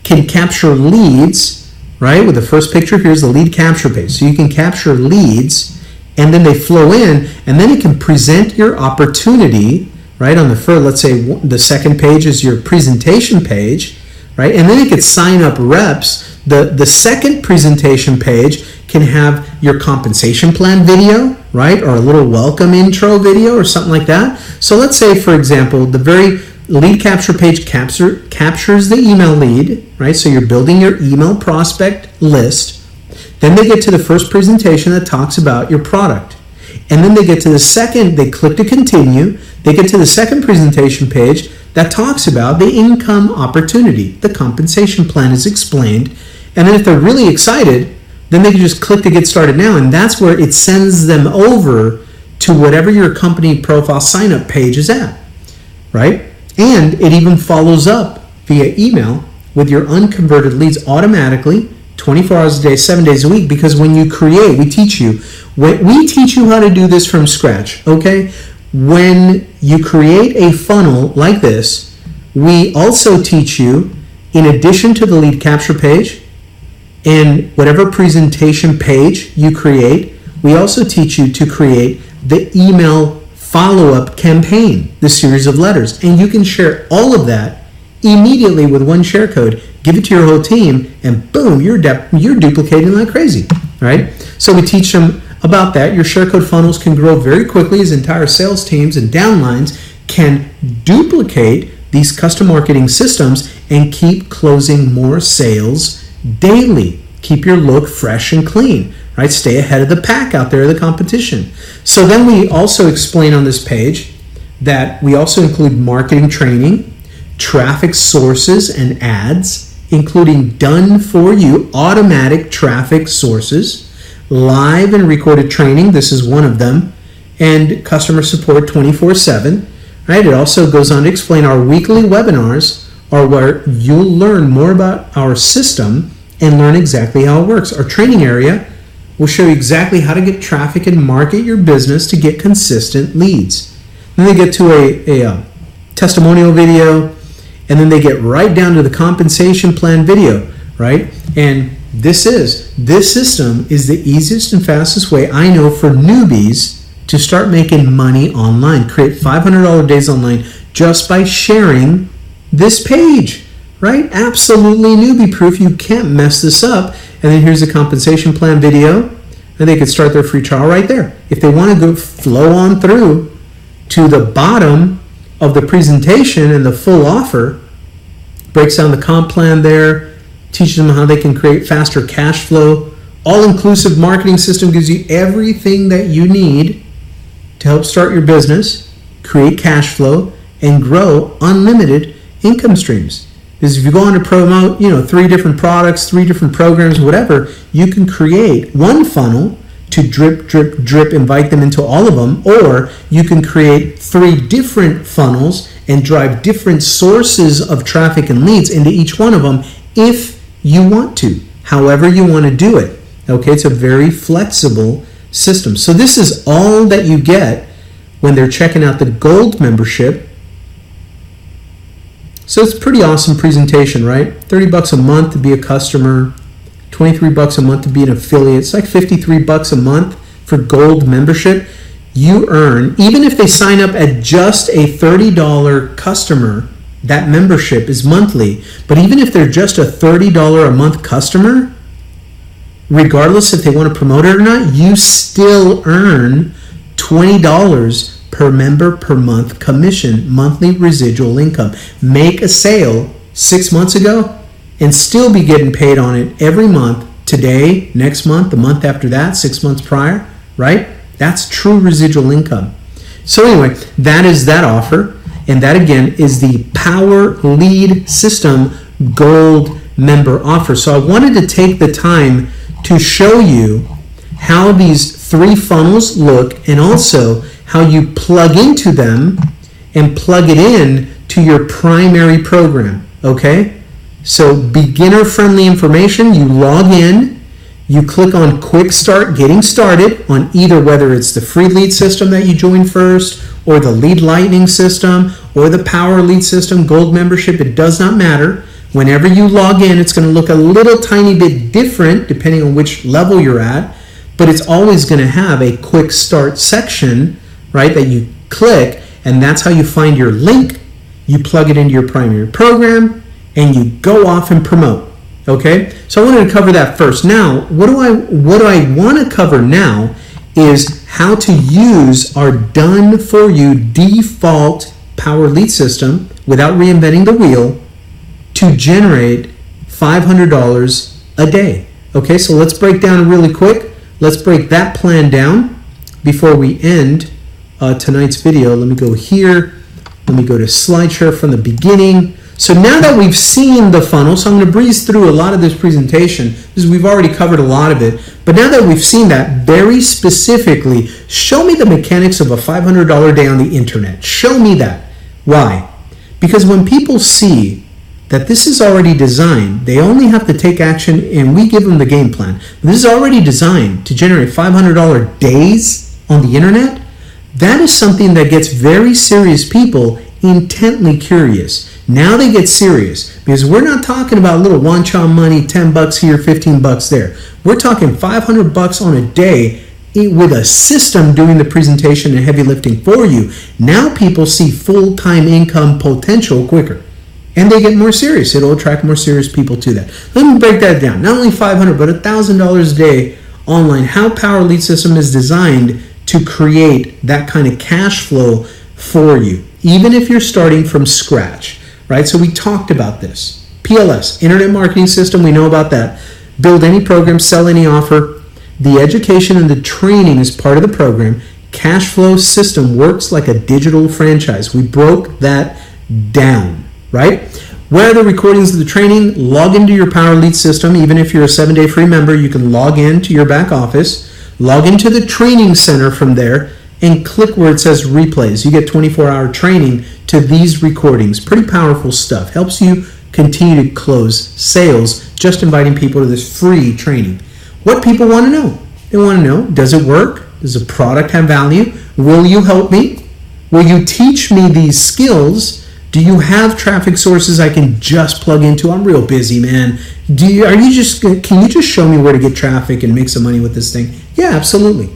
can capture leads, right? With the first picture, here's the lead capture page. So you can capture leads and then they flow in and then it can present your opportunity, right? On the first, let's say the second page is your presentation page, right? And then it could sign up reps. The second presentation page can have your compensation plan video, right? Or a little welcome intro video or something like that. So let's say, for example, the very lead capture page captures the email lead, right? So you're building your email prospect list. Then they get to the first presentation that talks about your product. And then they get to the second, they click to continue. They get to the second presentation page that talks about the income opportunity. The compensation plan is explained. And then if they're really excited, then they can just click to get started now. And that's where it sends them over to whatever your company profile sign-up page is at, right? And it even follows up via email with your unconverted leads automatically, 24 hours a day, 7 days a week, because when you create, we teach you how to do this from scratch, okay? When you create a funnel like this, we also teach you, in addition to the lead capture page and whatever presentation page you create, we also teach you to create the email follow-up campaign, the series of letters. And you can share all of that immediately with one share code, give it to your whole team, and boom, you're duplicating like crazy, right? So we teach them about that. Your share code funnels can grow very quickly as entire sales teams and downlines can duplicate these custom marketing systems and keep closing more sales daily. Keep your look fresh and clean, right? Stay ahead of the pack out there, the competition. So then we also explain on this page that we also include marketing training, traffic sources and ads, including done for you automatic traffic sources, live and recorded training, this is one of them, and customer support 24/7. Right? It also goes on to explain our weekly webinars are where you'll learn more about our system and learn exactly how it works. Our training area will show you exactly how to get traffic and market your business to get consistent leads. Then they get to a testimonial video, and then they get right down to the compensation plan video, right? And this system is the easiest and fastest way I know for newbies to start making money online. Create $500 days online just by sharing this page, right? Absolutely newbie proof. You can't mess this up. And then here's the compensation plan video, and they could start their free trial right there. If they want to go flow on through to the bottom of the presentation and the full offer, breaks down the comp plan there, teaches them how they can create faster cash flow. All-inclusive marketing system gives you everything that you need to help start your business, create cash flow, and grow unlimited income streams. Because if you go on to promote, 3 different products, 3 different programs, whatever, you can create one funnel to drip, drip, drip, invite them into all of them, or you can create 3 different funnels and drive different sources of traffic and leads into each one of them if you want to, however you want to do it. Okay, it's a very flexible system. So this is all that you get when they're checking out the gold membership. So it's a pretty awesome presentation, right? $30 a month to be a customer, $23 a month to be an affiliate. It's like $53 a month for gold membership. You earn, even if they sign up at just a $30 customer, that membership is monthly. But even if they're just a $30 a month customer, regardless if they want to promote it or not, you still earn $20 per member per month commission, monthly residual income. Make a sale 6 months ago and still be getting paid on it every month, today, next month, the month after that, 6 months prior, right? That's true residual income. So anyway, that is that offer. And that again is the Power Lead System Gold member offer. So I wanted to take the time to show you how these 3 funnels look and also how you plug into them and plug it in to your primary program, okay? So beginner friendly information, you log in, you click on Quick Start Getting Started on either whether it's the free lead system that you join first or the Lead Lightning system or the Power Lead System Gold membership, it does not matter. Whenever you log in, it's going to look a little tiny bit different depending on which level you're at, but it's always going to have a quick start section, right, that you click, and that's how you find your link. You plug it into your primary program, and you go off and promote, okay? So I wanted to cover that first. Now, what do I want to cover now is how to use our done-for-you default Power Lead System without reinventing the wheel to generate $500 a day. Okay, so let's break down really quick. Let's break that plan down before we end tonight's video. Let me go here. Let me go to SlideShare from the beginning. So now that we've seen the funnel, so I'm going to breeze through a lot of this presentation because we've already covered a lot of it. But now that we've seen that very specifically, show me the mechanics of a $500 day on the internet. Show me that. Why? Because when people see that this is already designed, they only have to take action and we give them the game plan. This is already designed to generate $500 days on the internet. That is something that gets very serious people intently curious. Now they get serious because we're not talking about little one-chom money, $10 here, $15 there. We're talking $500 on a day with a system doing the presentation and heavy lifting for you. Now people see full-time income potential quicker. And they get more serious. It'll attract more serious people to that. Let me break that down. Not only $500, but $1,000 a day online. How Power Lead System is designed to create that kind of cash flow for you, even if you're starting from scratch, right? So we talked about this. PLS, Internet Marketing System, we know about that. Build any program, sell any offer. The education and the training is part of the program. Cash flow system works like a digital franchise. We broke that down. Right? Where are the recordings of the training? Log into your Power Lead System. Even if you're a 7-day free member, you can log into your back office, log into the training center from there, and click where it says replays. You get 24-hour training to these recordings. Pretty powerful stuff. Helps you continue to close sales, just inviting people to this free training. What people want to know? They want to know, does it work? Does the product have value? Will you help me? Will you teach me these skills? Do you have traffic sources I can just plug into? I'm real busy, man. Can you just show me where to get traffic and make some money with this thing? Yeah, absolutely.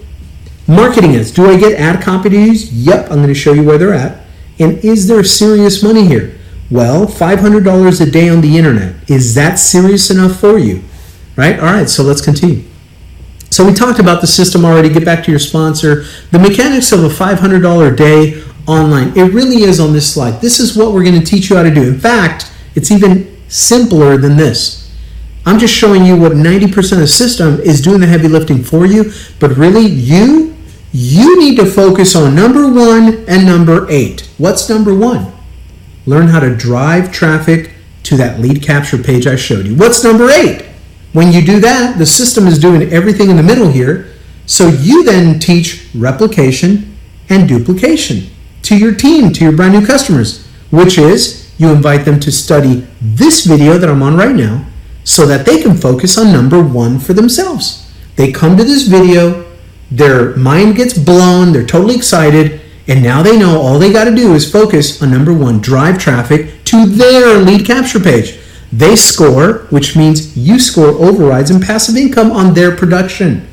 Marketing ads. Do I get ad copy to use? Yep, I'm going to show you where they're at. And is there serious money here? Well, $500 a day on the internet. Is that serious enough for you? Right? All right, so let's continue. So we talked about the system already. Get back to your sponsor. The mechanics of a $500 day online. It really is on this slide. This is what we're going to teach you how to do. In fact, it's even simpler than this. I'm just showing you what 90% of the system is doing the heavy lifting for you, but really you need to focus on number 1 and number 8. What's number 1? Learn how to drive traffic to that lead capture page I showed you. What's number 8? When you do that, the system is doing everything in the middle here, so you then teach replication and duplication to your team, to your brand new customers, which is you invite them to study this video that I'm on right now so that they can focus on number 1 for themselves. They come to this video, their mind gets blown, they're totally excited, And now they know all they got to do is focus on number one, drive traffic to their lead capture page. They score, which means you score overrides and passive income on their production.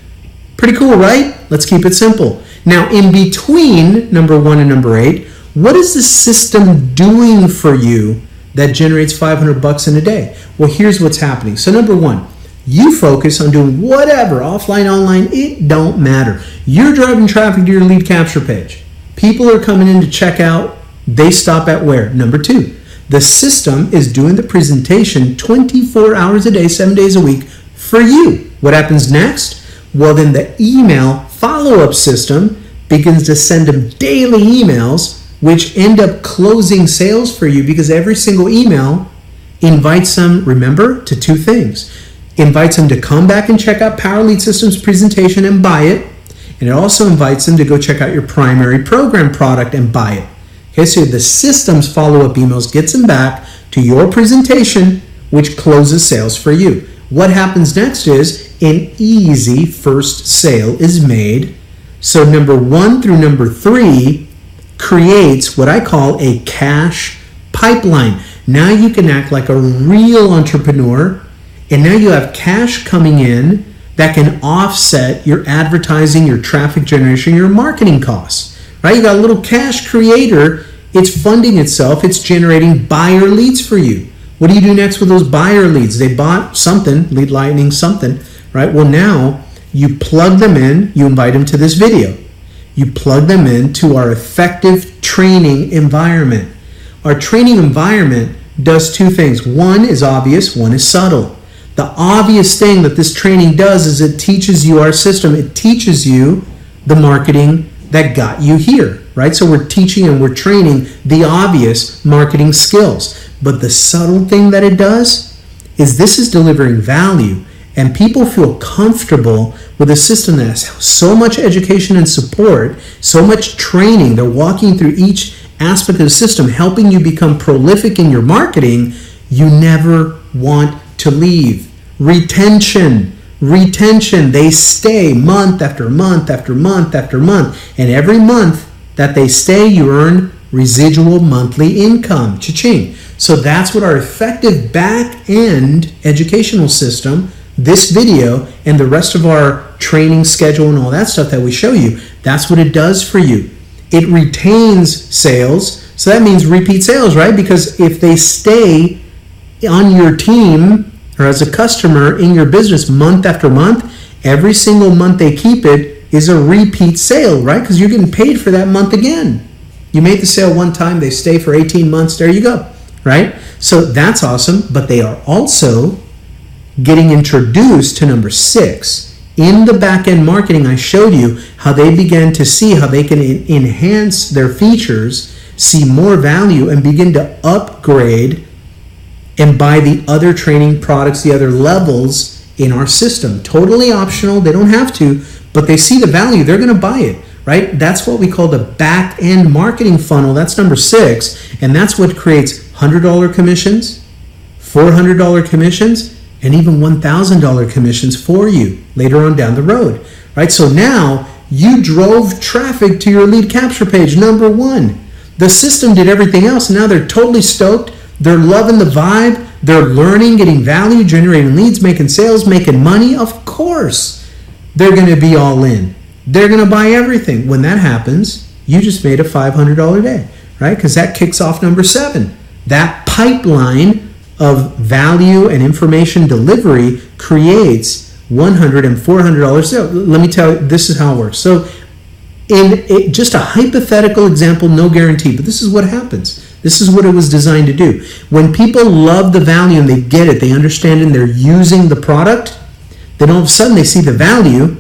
Pretty cool, right? Let's keep it simple. Now, in between number 1 and number 8, what is the system doing for you that generates $500 in a day? Well, here's what's happening. So number 1, you focus on doing whatever, offline, online, it don't matter. You're driving traffic to your lead capture page. People are coming in to check out. They stop at where? Number 2, the system is doing the presentation 24 hours a day, 7 days a week for you. What happens next? Well, then the email follow-up system begins to send them daily emails, which end up closing sales for you because every single email invites them, remember, to 2 things. Invites them to come back and check out Power Lead Systems presentation and buy it. And it also invites them to go check out your primary program product and buy it. Okay, so the system's follow-up emails gets them back to your presentation, which closes sales for you. What happens next is an easy first sale is made. So number 1 through number 3 creates what I call a cash pipeline. Now you can act like a real entrepreneur, and now you have cash coming in that can offset your advertising, your traffic generation, your marketing costs, right? You got a little cash creator. It's funding itself. It's generating buyer leads for you. What do you do next with those buyer leads? They bought something, lead lightning something, right? Well, now you plug them in. You invite them to this video. You plug them into our effective training environment. Our training environment does 2 things. One is obvious, one is subtle. The obvious thing that this training does is it teaches you our system. It teaches you the marketing that got you here, right? So we're teaching and we're training the obvious marketing skills. But the subtle thing that it does is this is delivering value, and people feel comfortable with a system that has so much education and support, so much training. They're walking through each aspect of the system, helping you become prolific in your marketing. You never want to leave. Retention. They stay month after month after month after month. And every month that they stay, you earn residual monthly income. Cha-ching. So that's what our effective back-end educational system, this video, and the rest of our training schedule and all that stuff that we show you, that's what it does for you. It retains sales. So that means repeat sales, right? Because if they stay on your team or as a customer in your business month after month, every single month they keep it is a repeat sale, right? Because you're getting paid for that month again. You made the sale one time, they stay for 18 months, there you go, right? So that's awesome, but they are also getting introduced to number 6. In the back-end marketing, I showed you how they began to see how they can enhance their features, see more value, and begin to upgrade and buy the other training products, the other levels in our system. Totally optional. They don't have to, but they see the value. They're going to buy it, right? That's what we call the back-end marketing funnel. That's number 6, and that's what creates $100 commissions, $400 commissions, and even $1,000 commissions for you later on down the road, right? So now you drove traffic to your lead capture page, number 1. The system did everything else. Now they're totally stoked. They're loving the vibe. They're learning, getting value, generating leads, making sales, making money. Of course, they're going to be all in. They're going to buy everything. When that happens, you just made a $500 day, right? Because that kicks off number 7. That pipeline of value and information delivery creates $100 and $400 sale. Let me tell you, this is how it works. So in just a hypothetical example, no guarantee, but this is what happens. This is what it was designed to do. When people love the value and they get it, they understand and they're using the product, then all of a sudden they see the value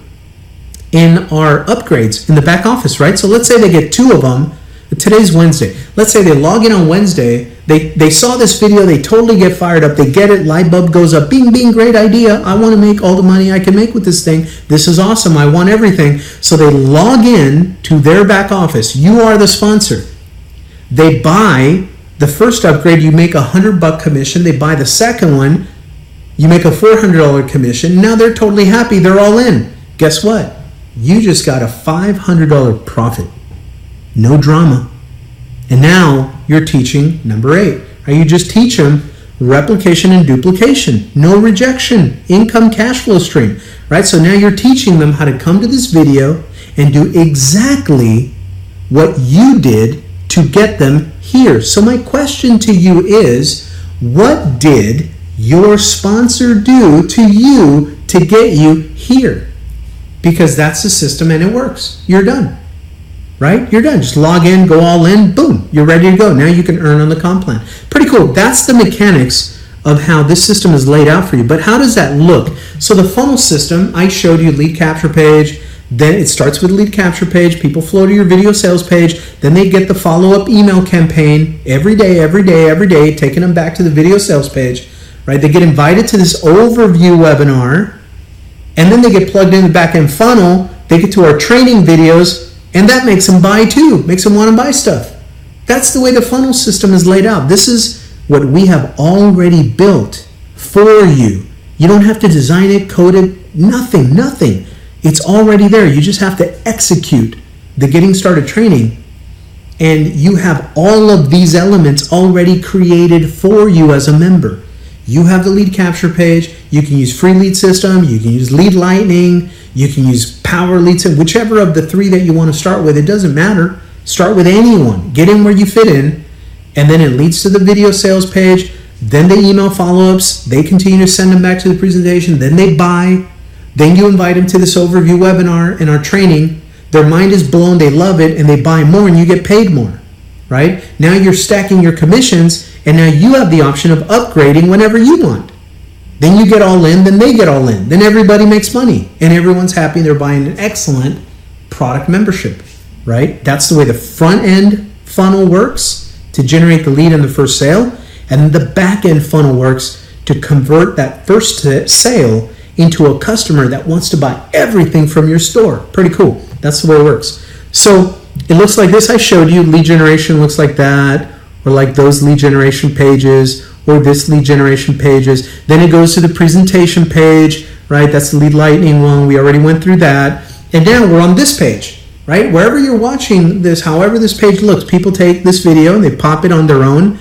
in our upgrades in the back office, right? So let's say they get 2 of them. Today's Wednesday. Let's say they log in on Wednesday. They saw this video. They totally get fired up. They get it. Light bulb goes up. Bing, bing, great idea. I want to make all the money I can make with this thing. This is awesome. I want everything. So they log in to their back office. You are the sponsor. They buy the first upgrade. You make $100 commission. They buy the second one. You make a $400 commission. Now they're totally happy. They're all in. Guess what? You just got a $500 profit. no drama. And now you're teaching number 8. Right? You just teach them replication and duplication, no rejection, income cash flow stream. Right? So now you're teaching them how to come to this video and do exactly what you did to get them here. So my question to you is, what did your sponsor do to you to get you here? Because that's the system and it works. You're done. Right? You're done. Just log in, go all in, boom, you're ready to go. Now you can earn on the comp plan. Pretty cool. That's the mechanics of how this system is laid out for you. But how does that look? So the funnel system, I showed you lead capture page. Then it starts with a lead capture page. People flow to your video sales page. Then they get the follow-up email campaign every day, taking them back to the video sales page. Right? They get invited to this overview webinar. And then they get plugged in the back-end funnel. They get to our training videos. And that makes them buy too, makes them want to buy stuff. That's the way the funnel system is laid out. This is what we have already built for you. You don't have to design it, code it, nothing. It's already there. You just have to execute the getting started training. And you have all of these elements already created for you as a member. You have the lead capture page. You can use free lead system. You can use lead lightning. You can use power lead system. Whichever of the 3 that you want to start with, it doesn't matter. Start with anyone. Get in where you fit in. And then it leads to the video sales page. Then they email follow-ups. They continue to send them back to the presentation. Then they buy. Then you invite them to this overview webinar and our training. Their mind is blown. They love it. And they buy more and you get paid more. Right? Now you're stacking your commissions. And now you have the option of upgrading whenever you want. Then you get all in, then they get all in. Then everybody makes money and everyone's happy. They're buying an excellent product membership, right? That's the way the front end funnel works to generate the lead in the first sale. And the back end funnel works to convert that first sale into a customer that wants to buy everything from your store. Pretty cool. That's the way it works. So it looks like this. I showed you lead generation looks like that, or like those lead generation pages, or this lead generation pages. Then it goes to the presentation page, right? That's the lead lightning one. We already went through that. And now we're on this page, right? Wherever you're watching this, however this page looks, people take this video and they pop it on their own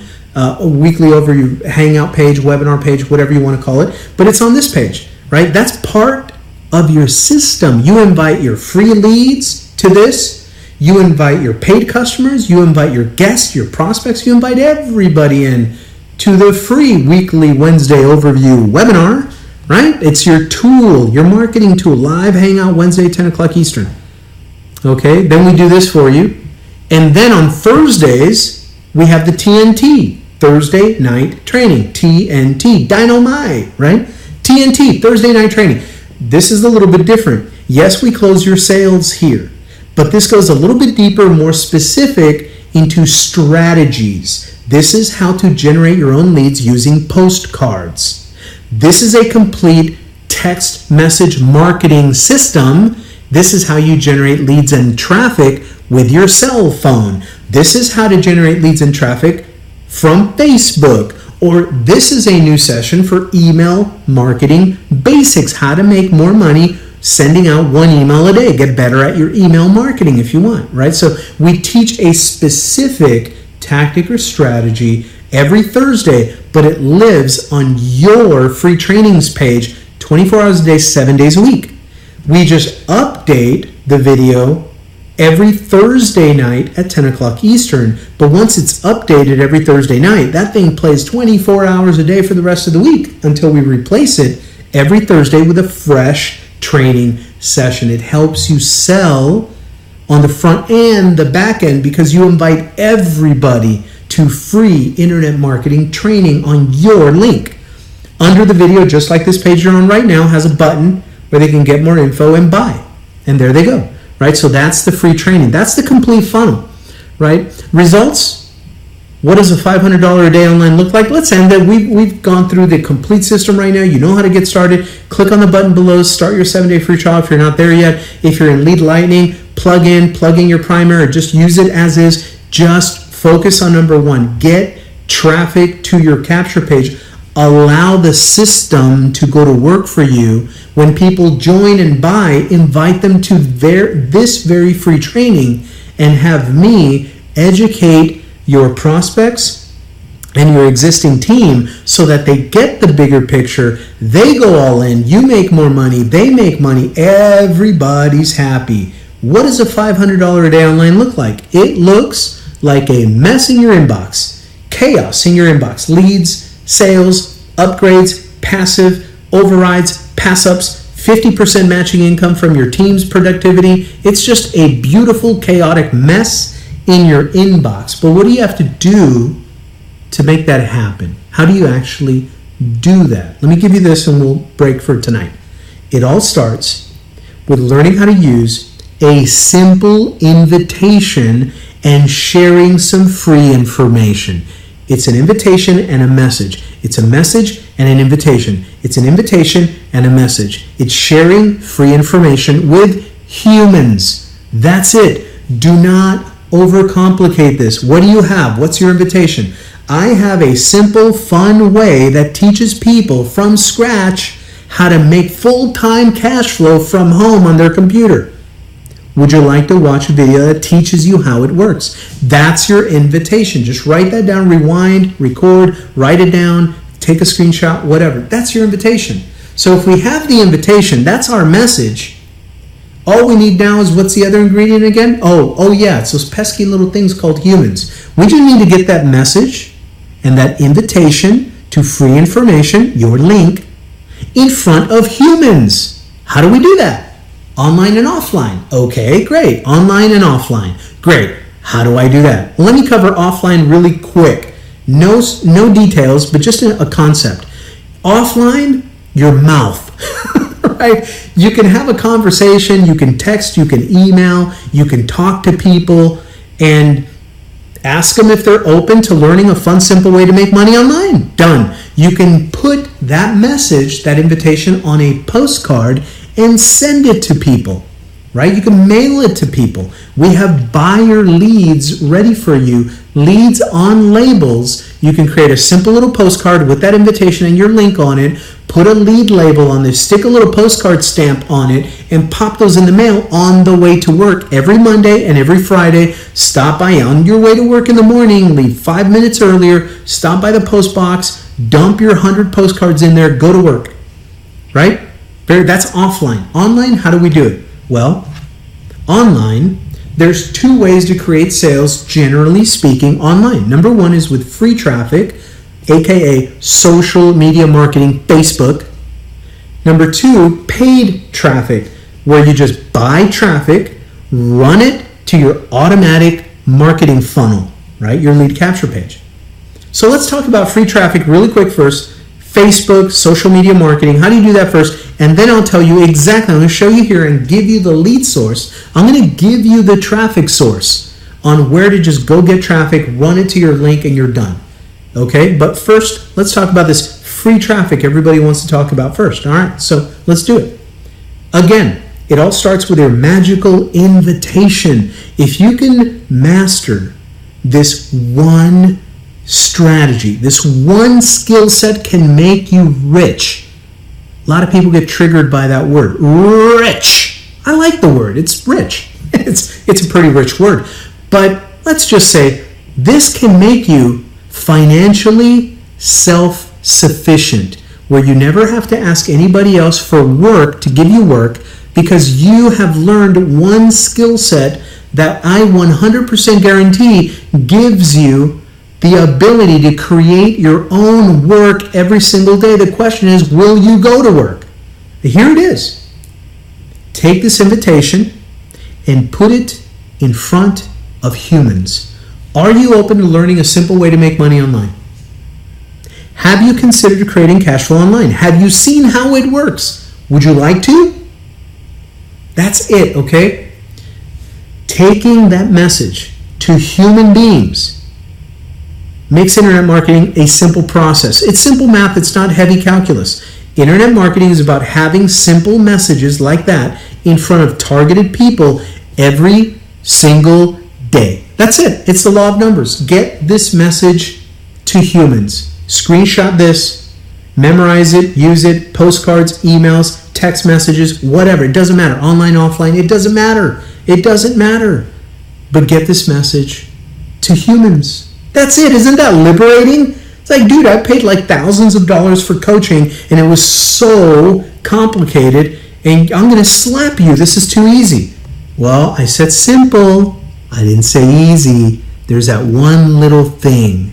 weekly overview hangout page, webinar page, whatever you want to call it. But it's on this page, right? That's part of your system. You invite your free leads to this. You invite your paid customers, you invite your guests, your prospects, you invite everybody in to the free weekly Wednesday overview webinar, right? It's your tool, your marketing tool, live hangout Wednesday, 10 o'clock Eastern. Okay, then we do this for you. And then on Thursdays, we have the TNT, Thursday Night Training, TNT, Dynamite, right? TNT, Thursday Night Training. This is a little bit different. Yes, we close your sales here. But this goes a little bit deeper, more specific into strategies. This is how to generate your own leads using postcards. This is a complete text message marketing system. This is how you generate leads and traffic with your cell phone. This is how to generate leads and traffic from Facebook. Or this is a new session for email marketing basics, how to make more money sending out 1 email a day. Get better at your email marketing if you want, right? So we teach a specific tactic or strategy every Thursday, but it lives on your free trainings page 24 hours a day, 7 days a week. We just update the video every Thursday night at 10 o'clock Eastern, but once it's updated every Thursday night, that thing plays 24 hours a day for the rest of the week until we replace it every Thursday with a fresh training session. It helps you sell on the front and the back end because you invite everybody to free internet marketing training on your link. Under the video, just like this page you're on right now, has a button where they can get more info and buy. And there they go, right? So that's the free training. That's the complete funnel, right? Results. What does a $500 a day online look like? Let's end it. We've gone through the complete system right now. You know how to get started. Click on the button below. Start your 7-day free trial if you're not there yet. If you're in Lead Lightning, plug in your primer, or just use it as is. Just focus on number 1. Get traffic to your capture page. Allow the system to go to work for you. When people join and buy, invite them to this very free training and have me educate your prospects and your existing team so that they get the bigger picture, they go all in, you make more money, they make money, everybody's happy. What does a $500 a day online look like? It looks like a mess in your inbox, chaos in your inbox, leads, sales, upgrades, passive, overrides, pass-ups, 50% matching income from your team's productivity. It's just a beautiful, chaotic mess in your inbox. But what do you have to do to make that happen? How do you actually do that? Let me give you this and we'll break for tonight. It all starts with learning how to use a simple invitation and sharing some free information. It's an invitation and a message. It's a message and an invitation. It's an invitation and a message. It's sharing free information with humans. That's it. Do not overcomplicate this. What do you have? What's your invitation? I have a simple, fun way that teaches people from scratch how to make full-time cash flow from home on their computer. Would you like to watch a video that teaches you how it works? That's your invitation. Just write that down, rewind, record, write it down, take a screenshot, whatever. That's your invitation. So if we have the invitation, that's our message. All we need now is, what's the other ingredient again? Oh yeah, it's those pesky little things called humans. We just need to get that message and that invitation to free information, your link, in front of humans. How do we do that? Online and offline. Okay, great. Online and offline. Great. How do I do that? Well, let me cover offline really quick. No details, but just a concept. Offline, your mouth. Right? You can have a conversation, you can text, you can email, you can talk to people, and ask them if they're open to learning a fun, simple way to make money online. Done. You can put that message, that invitation, on a postcard and send it to people, right? You can mail it to people. We have buyer leads ready for you, leads on labels. You can create a simple little postcard with that invitation and your link on it, put a lead label on this, stick a little postcard stamp on it, and pop those in the mail on the way to work every Monday and every Friday. Stop by on your way to work in the morning, leave 5 minutes earlier, stop by the post box, dump your 100 postcards in there, go to work, right? That's offline. Online, how do we do it? Well, online, there's two ways to create sales, generally speaking, online. Number one is with free traffic, aka social media marketing, Facebook. Number two, paid traffic, where you just buy traffic, run it to your automatic marketing funnel, right? Your lead capture page. So let's talk about free traffic really quick first. Facebook, social media marketing. How do you do that first? And then I'll tell you exactly. I'm going to show you here and give you the lead source. I'm going to give you the traffic source on where to just go get traffic, run it to your link, and you're done. Okay? But first, let's talk about this free traffic everybody wants to talk about first. All right? So let's do it. Again, it all starts with your magical invitation. If you can master this one strategy, this one skill set can make you rich. A lot of people get triggered by that word, rich. I like the word. It's rich. It's a pretty rich word. But let's just say this can make you financially self-sufficient, where you never have to ask anybody else for work to give you work, because you have learned one skill set that I 100% guarantee gives you the ability to create your own work every single day. The question is, will you go to work? Here it is. Take this invitation and put it in front of humans. Are you open to learning a simple way to make money online? Have you considered creating cash flow online? Have you seen how it works? Would you like to? That's it, okay? Taking that message to human beings makes internet marketing a simple process. It's simple math. It's not heavy calculus. Internet marketing is about having simple messages like that in front of targeted people every single day. That's it. It's the law of numbers. Get this message to humans. Screenshot this, memorize it, use it, postcards, emails, text messages, whatever. It doesn't matter. Online, offline, it doesn't matter. It doesn't matter. but get this message to humans. That's it. Isn't that liberating? It's like, dude, I paid like thousands of dollars for coaching and it was so complicated and I'm going to slap you. This is too easy. Well, I said simple. I didn't say easy. There's that one little thing.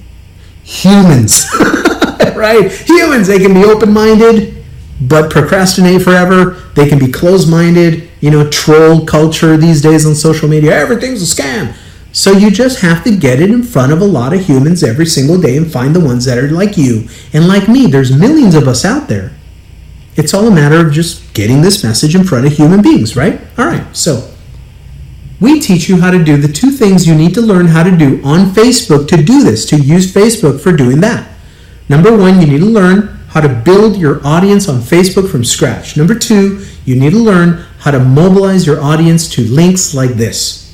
Humans, right? Humans, they can be open-minded, but procrastinate forever. They can be closed-minded, troll culture these days on social media. Everything's a scam. So you just have to get it in front of a lot of humans every single day and find the ones that are like you and like me. There's millions of us out there. It's all a matter of just getting this message in front of human beings, right? All right, so we teach you how to do the two things you need to learn how to do on Facebook to do this, to use Facebook for doing that. Number one, you need to learn how to build your audience on Facebook from scratch. Number two, you need to learn how to mobilize your audience to links like this.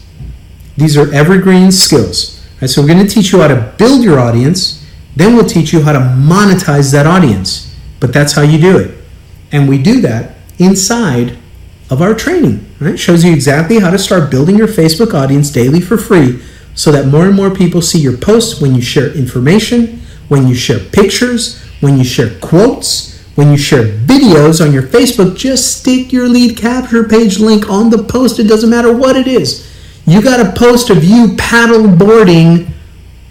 These are evergreen skills. Right, so we're going to teach you how to build your audience, then we'll teach you how to monetize that audience. But that's how you do it. And we do that inside of our training. Right? Shows you exactly how to start building your Facebook audience daily for free so that more and more people see your posts when you share information, when you share pictures, when you share quotes, when you share videos on your Facebook. Just stick your lead capture page link on the post. It doesn't matter what it is. You got a post of you paddle boarding,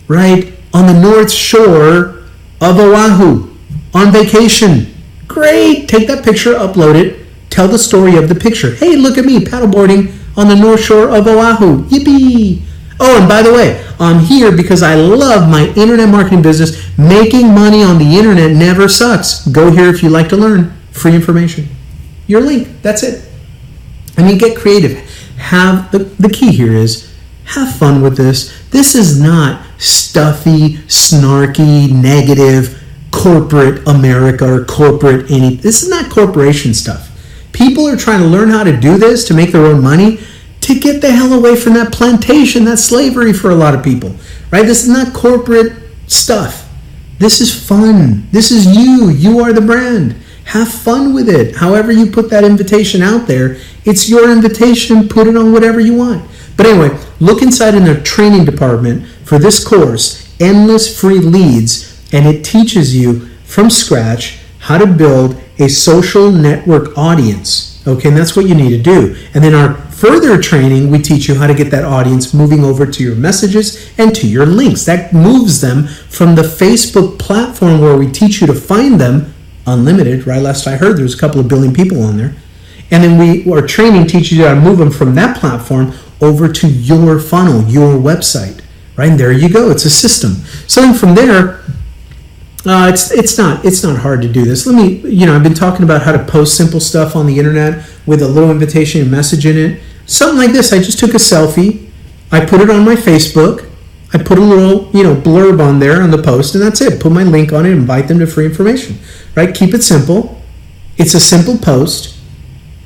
right, on the North Shore of Oahu on vacation. Great. Take that picture, upload it. Tell the story of the picture. Hey, look at me paddleboarding on the North Shore of Oahu. Yippee! Oh, and by the way, I'm here because I love my internet marketing business. Making money on the internet never sucks. Go here if you like to learn. Free information. Your link. That's it. I mean, get creative. Have the key here is have fun with this. This is not stuffy, snarky, negative corporate America or corporate any. This is not corporation stuff. People are trying to learn how to do this to make their own money, to get the hell away from that plantation, that slavery for a lot of people, right? This is not corporate stuff. This is fun. This is you. You are the brand. Have fun with it. However you put that invitation out there, it's your invitation. Put it on whatever you want. But anyway, look inside in the training department for this course, Endless Free Leads, and it teaches you from scratch how to build a social network audience. Okay, and that's what you need to do. And then our further training, we teach you how to get that audience moving over to your messages and to your links. That moves them from the Facebook platform where we teach you to find them, unlimited, right? Last I heard, there's a couple of billion people on there. And then our training teaches you how to move them from that platform over to your funnel, your website, right? And there you go. It's a system. So then from there, it's not hard to do this. I've been talking about how to post simple stuff on the internet with a little invitation and message in it. Something like this. I just took a selfie. I put it on my Facebook. I put a little, blurb on there on the post, and that's it. Put my link on it, invite them to free information, right? Keep it simple. It's a simple post,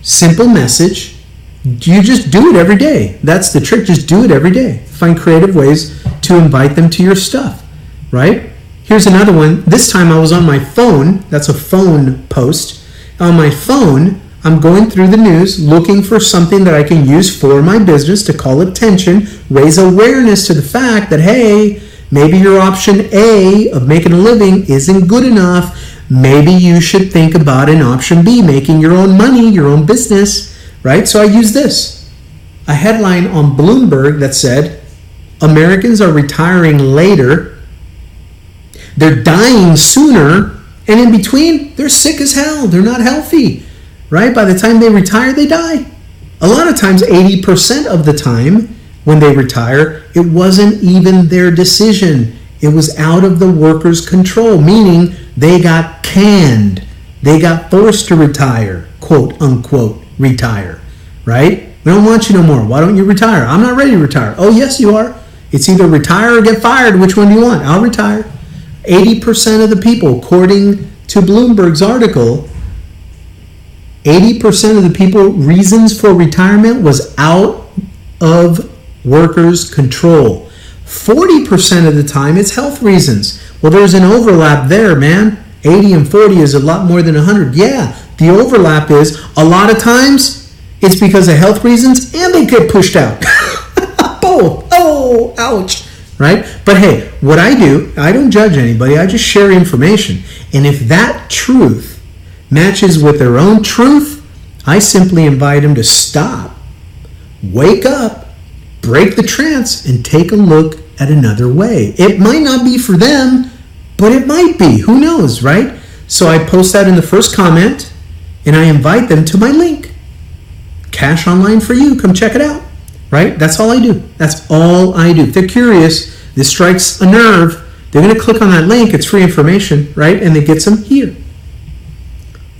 simple message. You just do it every day. That's the trick. Just do it every day. Find creative ways to invite them to your stuff, right? Here's another one. This time I was on my phone. That's a phone post. On my phone, I'm going through the news looking for something that I can use for my business to call attention, raise awareness to the fact that, hey, maybe your option A of making a living isn't good enough. Maybe you should think about an option B, making your own money, your own business, right? So I use this. A headline on Bloomberg that said, Americans are retiring later. They're dying sooner, and in between, they're sick as hell. They're not healthy, right? By the time they retire, they die. A lot of times, 80% of the time when they retire, it wasn't even their decision. It was out of the workers' control, meaning they got canned. They got forced to retire, quote, unquote, retire, right? We don't want you no more. Why don't you retire? I'm not ready to retire. Oh, yes, you are. It's either retire or get fired. Which one do you want? I'll retire. 80% of the people, according to Bloomberg's article, 80% of the people, reasons for retirement was out of workers' control. 40% of the time, it's health reasons. Well, there's an overlap there, man. 80 and 40 is a lot more than 100. Yeah, the overlap is a lot of times it's because of health reasons and they get pushed out. oh, ouch, right? But hey, what I do, I don't judge anybody. I just share information. And if that truth matches with their own truth, I simply invite them to stop, wake up, break the trance, and take a look at another way. It might not be for them, but it might be. Who knows, right? So I post that in the first comment, and I invite them to my link. Cash online for you. Come check it out, right? That's all I do. That's all I do. If they're curious, this strikes a nerve, they're going to click on that link. It's free information, right? And it gets them here.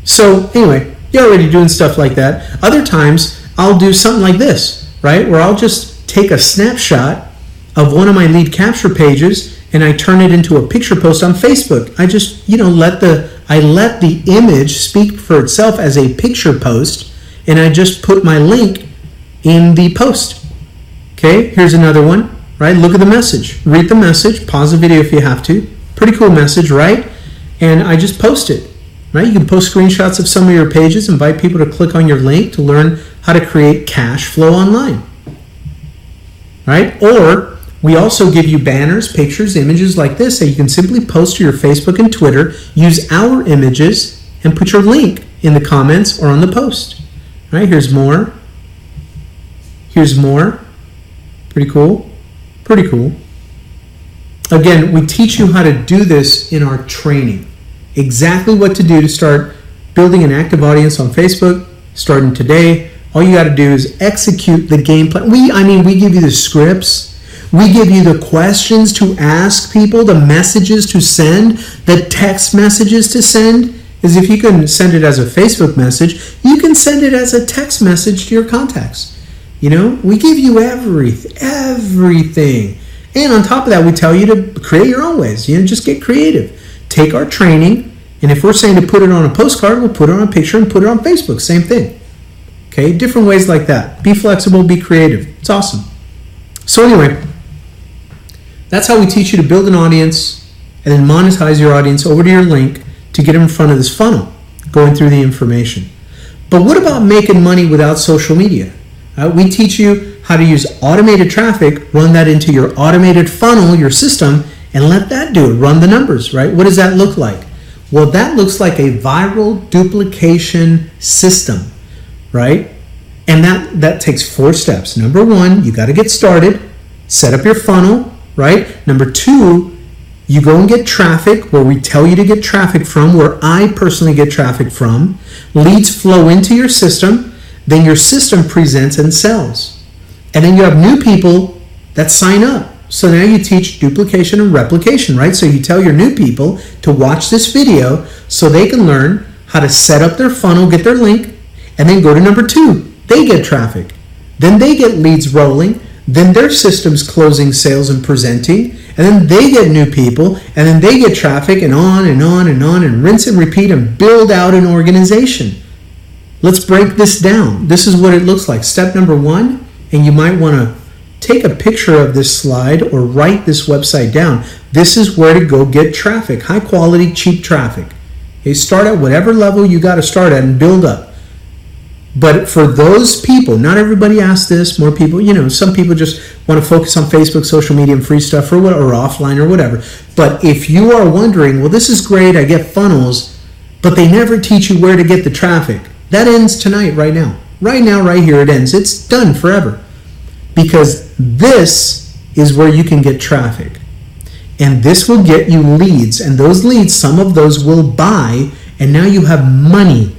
So anyway, you're already doing stuff like that. Other times, I'll do something like this, right? Where I'll just take a snapshot of one of my lead capture pages and I turn it into a picture post on Facebook. I just, let the image speak for itself as a picture post, and I just put my link in the post. Okay, here's another one, right? Look at the message. Read the message. Pause the video if you have to. Pretty cool message, right? And I just post it, right? You can post screenshots of some of your pages, invite people to click on your link to learn how to create cash flow online, right? Or we also give you banners, pictures, images like this that you can simply post to your Facebook and Twitter, use our images, and put your link in the comments or on the post. Right, here's more. Here's more. Pretty cool. Pretty cool. Again, we teach you how to do this in our training. Exactly what to do to start building an active audience on Facebook, starting today. All you got to do is execute the game plan. We give you the scripts. We give you the questions to ask people, the messages to send, the text messages to send. Is if you can send it as a Facebook message, you can send it as a text message to your contacts. We give you everything. And on top of that, we tell you to create your own ways. Just get creative. Take our training, and if we're saying to put it on a postcard, we'll put it on a picture and put it on Facebook. Same thing. Okay, different ways like that. Be flexible, be creative. It's awesome. So anyway, that's how we teach you to build an audience and then monetize your audience over to your link to get them in front of this funnel, going through the information. But what about making money without social media? We teach you how to use automated traffic, run that into your automated funnel, your system, and let that do it. Run the numbers, right? What does that look like? Well, that looks like a viral duplication system, right? And that takes 4 steps. Number 1, you got to get started, set up your funnel, right? Number 2, you go and get traffic where we tell you to get traffic from, where I personally get traffic from. Leads flow into your system. Then your system presents and sells. And then you have new people that sign up. So now you teach duplication and replication, right? So you tell your new people to watch this video so they can learn how to set up their funnel, get their link, and then go to number 2. They get traffic. Then they get leads rolling. Then their system's closing sales and presenting, and then they get new people, and then they get traffic, and on and on and on, and rinse and repeat and build out an organization. Let's break this down. This is what it looks like. Step number 1, and you might want to take a picture of this slide or write this website down. This is where to go get traffic, high quality, cheap traffic. Okay, start at whatever level you got to start at and build up. But for those people, not everybody asks this, more people, some people just want to focus on Facebook, social media, and free stuff or offline or whatever. But if you are wondering, well, this is great, I get funnels, but they never teach you where to get the traffic. That ends tonight, right now. Right now, right here, it ends. It's done forever. Because this is where you can get traffic. And this will get you leads. And those leads, some of those will buy, and now you have money.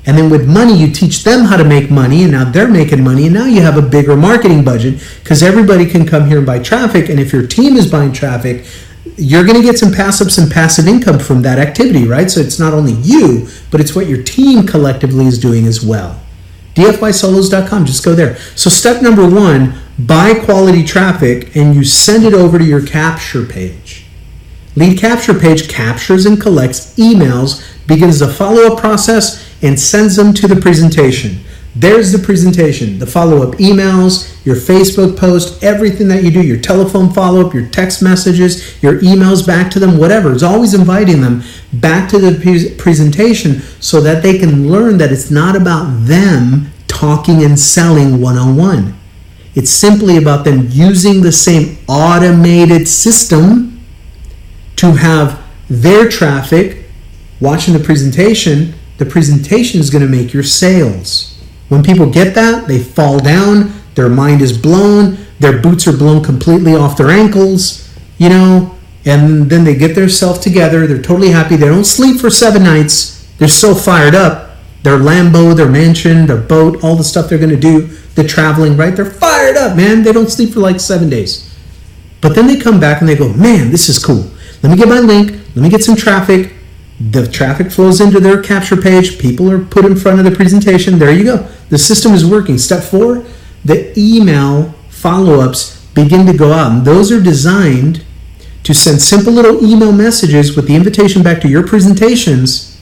And then with money, you teach them how to make money, and now they're making money, and now you have a bigger marketing budget because everybody can come here and buy traffic. And if your team is buying traffic, you're going to get some passive income from that activity, right? So it's not only you, but it's what your team collectively is doing as well. DFYsolos.com, just go there. So step number 1, buy quality traffic, and you send it over to your capture page. Lead capture page captures and collects emails, begins the follow-up process, and sends them to the presentation. There's the presentation, the follow-up emails, your Facebook post, everything that you do, your telephone follow-up, your text messages, your emails back to them, whatever. It's always inviting them back to the presentation so that they can learn that it's not about them talking and selling one-on-one. It's simply about them using the same automated system to have their traffic watching the presentation. The presentation is going to make your sales. When people get that, they fall down, their mind is blown, their boots are blown completely off their ankles, and then they get themselves together. They're totally happy. They don't sleep for 7 nights. They're so fired up. Their Lambo, their mansion, their boat, all the stuff they're going to do, the traveling, right? They're fired up, man. They don't sleep for like 7 days. But then they come back and they go, man, this is cool. Let me get my link. Let me get some traffic. The traffic flows into their capture page. People are put in front of the presentation. There you go. The system is working. Step 4, the email follow-ups begin to go out. And those are designed to send simple little email messages with the invitation back to your presentations.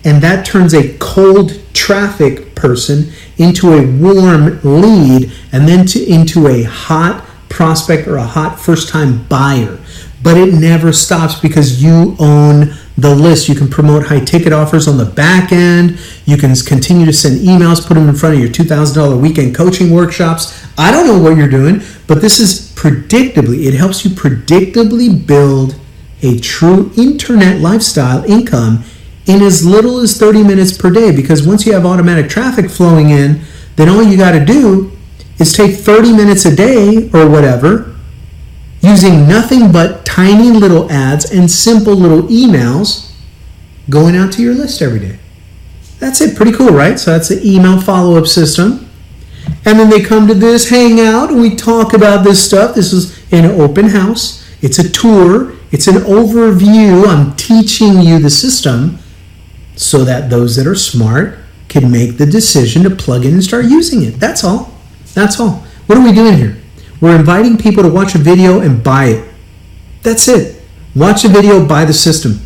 And that turns a cold traffic person into a warm lead and then into a hot prospect or a hot first-time buyer. But it never stops because you own the list. You can promote high-ticket offers on the back end. You can continue to send emails, put them in front of your $2,000 weekend coaching workshops. I don't know what you're doing, but this is it helps you predictably build a true internet lifestyle income in as little as 30 minutes per day. Because once you have automatic traffic flowing in, then all you got to do is take 30 minutes a day or whatever, using nothing but tiny little ads and simple little emails going out to your list every day. That's it. Pretty cool, right? So that's the email follow-up system. And then they come to this hangout and we talk about this stuff. This is an open house. It's a tour. It's an overview. I'm teaching you the system so that those that are smart can make the decision to plug in and start using it. That's all. That's all. What are we doing here? We're inviting people to watch a video and buy it. That's it. Watch a video, buy the system.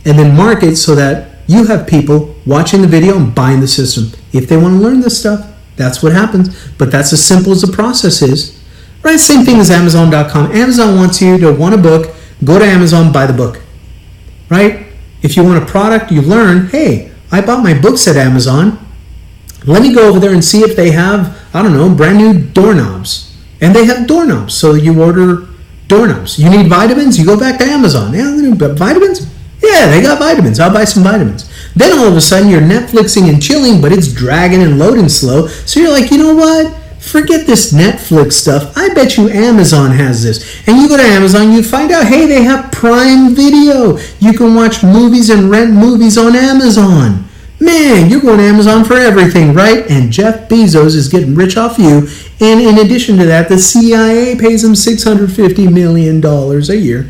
And then market so that you have people watching the video and buying the system. If they want to learn this stuff, that's what happens. But that's as simple as the process is. Right? Same thing as Amazon.com. Amazon wants you to want a book, go to Amazon, buy the book. Right? If you want a product, you learn, hey, I bought my books at Amazon. Let me go over there and see if they have, brand new doorknobs. And they have doorknobs. So you order doorknobs. You need vitamins? You go back to Amazon. Yeah, vitamins? Yeah, they got vitamins. I'll buy some vitamins. Then all of a sudden you're Netflixing and chilling, but it's dragging and loading slow. So you're like, you know what? Forget this Netflix stuff. I bet you Amazon has this. And you go to Amazon, you find out, hey, they have Prime Video. You can watch movies and rent movies on Amazon. Man, you're going to Amazon for everything, right? And Jeff Bezos is getting rich off you. And in addition to that, the CIA pays him $650 million a year.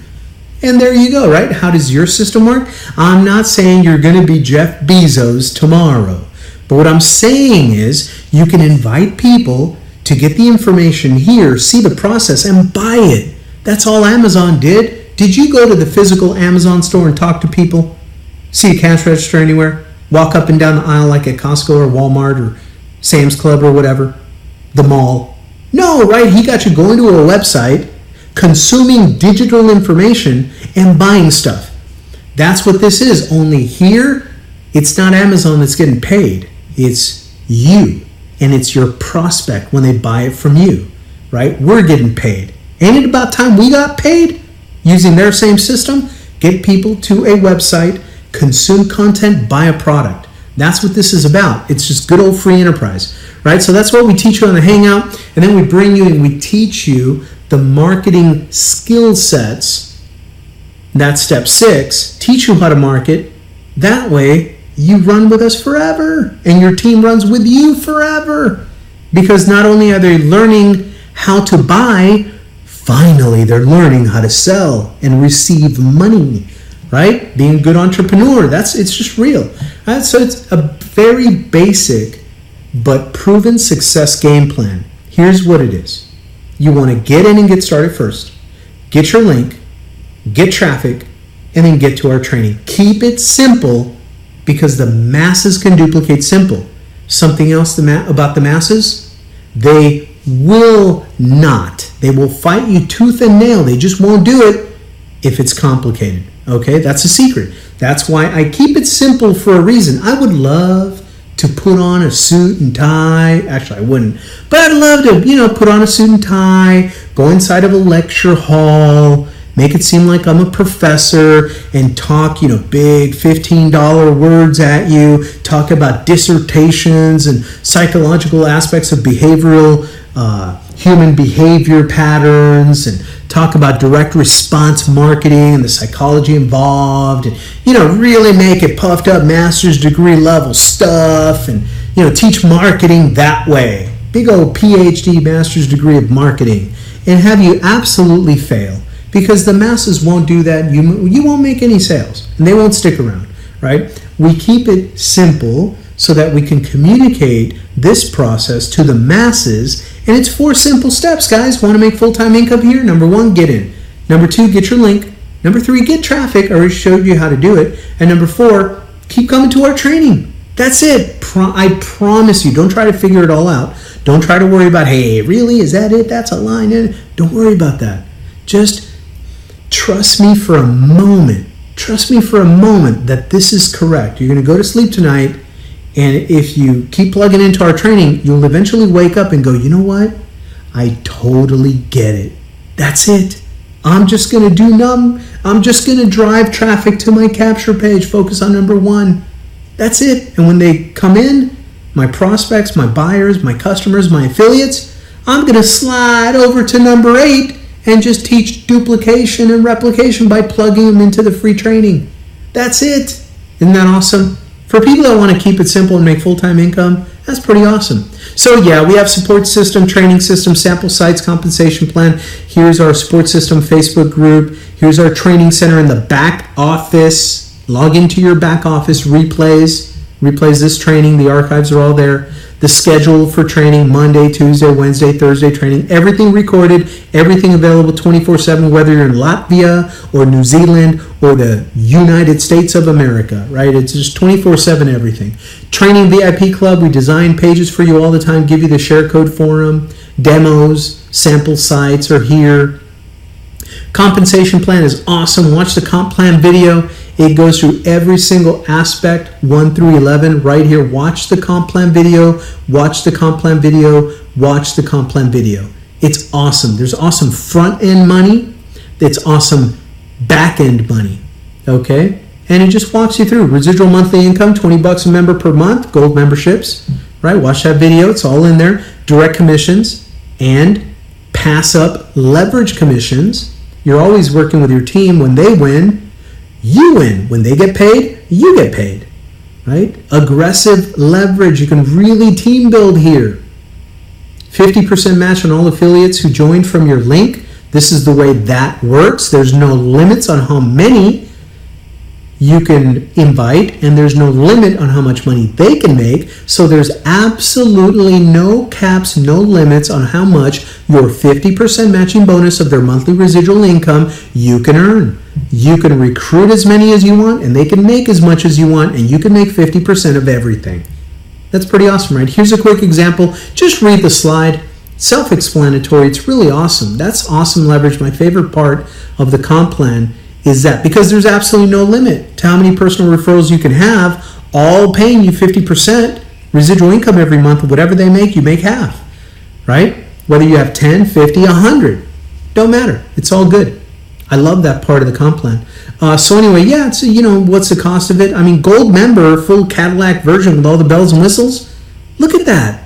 And there you go, right? How does your system work? I'm not saying you're going to be Jeff Bezos tomorrow. But what I'm saying is you can invite people to get the information here, see the process, and buy it. That's all Amazon did. Did you go to the physical Amazon store and talk to people? See a cash register anywhere? Walk up and down the aisle like at Costco or Walmart or Sam's Club or whatever? The mall? No, right? He got you going to a website, consuming digital information, and buying stuff. That's what this is. Only here, it's not Amazon that's getting paid. It's you. And it's your prospect when they buy it from you, right? We're getting paid. Ain't it about time we got paid? Using their same system, get people to a website, consume content, buy a product. That's what this is about. It's just good old free enterprise, right? So that's what we teach you on the Hangout. And then we bring you and we teach you the marketing skill sets. That's step 6. Teach you how to market. That way, you run with us forever. And your team runs with you forever. Because not only are they learning how to buy, finally they're learning how to sell and receive money. Right? Being a good entrepreneur. It's just real. Right? So it's a very basic but proven success game plan. Here's what it is. You want to get in and get started first. Get your link, get traffic, and then get to our training. Keep it simple because the masses can duplicate simple. Something else about the masses? They will not. They will fight you tooth and nail. They just won't do it if it's complicated. Okay, that's a secret. That's why I keep it simple for a reason. I would love to put on a suit and tie. Actually, I wouldn't. But I'd love to, put on a suit and tie, go inside of a lecture hall, make it seem like I'm a professor and talk, big $15 words at you, talk about dissertations and psychological aspects of behavioral, human behavior patterns, and talk about direct response marketing and the psychology involved, and, really make it puffed up master's degree level stuff, and, teach marketing that way. Big old PhD master's degree of marketing, and have you absolutely fail. Because the masses won't do that. You won't make any sales, and they won't stick around, right? We keep it simple so that we can communicate this process to the masses, and it's 4 simple steps, guys. Want to make full-time income here? Number 1, get in. Number 2, get your link. Number 3, get traffic. I already showed you how to do it. And number 4, keep coming to our training. That's it. I promise you. Don't try to figure it all out. Don't try to worry about, hey, really? Is that it? That's a line. Don't worry about that. Just trust me for a moment. Trust me for a moment that this is correct. You're going to go to sleep tonight, and if you keep plugging into our training, you'll eventually wake up and go, you know what? I totally get it. That's it. I'm just going to drive traffic to my capture page, focus on number 1. That's it. And when they come in, my prospects, my buyers, my customers, my affiliates, I'm going to slide over to number 8 and just teach duplication and replication by plugging them into the free training. That's it. Isn't that awesome? For people that want to keep it simple and make full-time income, that's pretty awesome. So yeah, we have support system, training system, sample sites, compensation plan. Here's our support system Facebook group. Here's our training center in the back office. Log into your back office, replays this training. The archives are all there. The schedule for training, Monday, Tuesday, Wednesday, Thursday training, everything recorded, everything available 24/7, whether you're in Latvia or New Zealand or the United States of America, right? It's just 24/7 everything. Training VIP Club, we design pages for you all the time, give you the share code for them. Demos, sample sites are here. Compensation plan is awesome. Watch the comp plan video. It goes through every single aspect, 1 through 11, right here. Watch the comp plan video, watch the comp plan video, watch the comp plan video. It's awesome. There's awesome front-end money. It's awesome back-end money, okay? And it just walks you through. Residual monthly income, $20 a member per month, gold memberships, right? Watch that video. It's all in there. Direct commissions and pass-up leverage commissions. You're always working with your team. When they win, you win. When they get paid, you get paid, right? Aggressive leverage. You can really team build here. 50% match on all affiliates who joined from your link. This is the way that works. There's no limits on how many you can invite, and there's no limit on how much money they can make. So there's absolutely no caps, no limits on how much your 50% matching bonus of their monthly residual income you can earn. You can recruit as many as you want, and they can make as much as you want, and you can make 50% of everything. That's pretty awesome, right? Here's a quick example. Just read the slide. Self-explanatory. It's really awesome. That's awesome leverage. My favorite part of the comp plan is that because there's absolutely no limit to how many personal referrals you can have, all paying you 50% residual income every month of whatever they make, you make half, right? Whether you have 10, 50, 100, don't matter. It's all good. I love that part of the comp plan. So anyway, yeah, it's, what's the cost of it? I mean, gold member, full Cadillac version with all the bells and whistles. Look at that.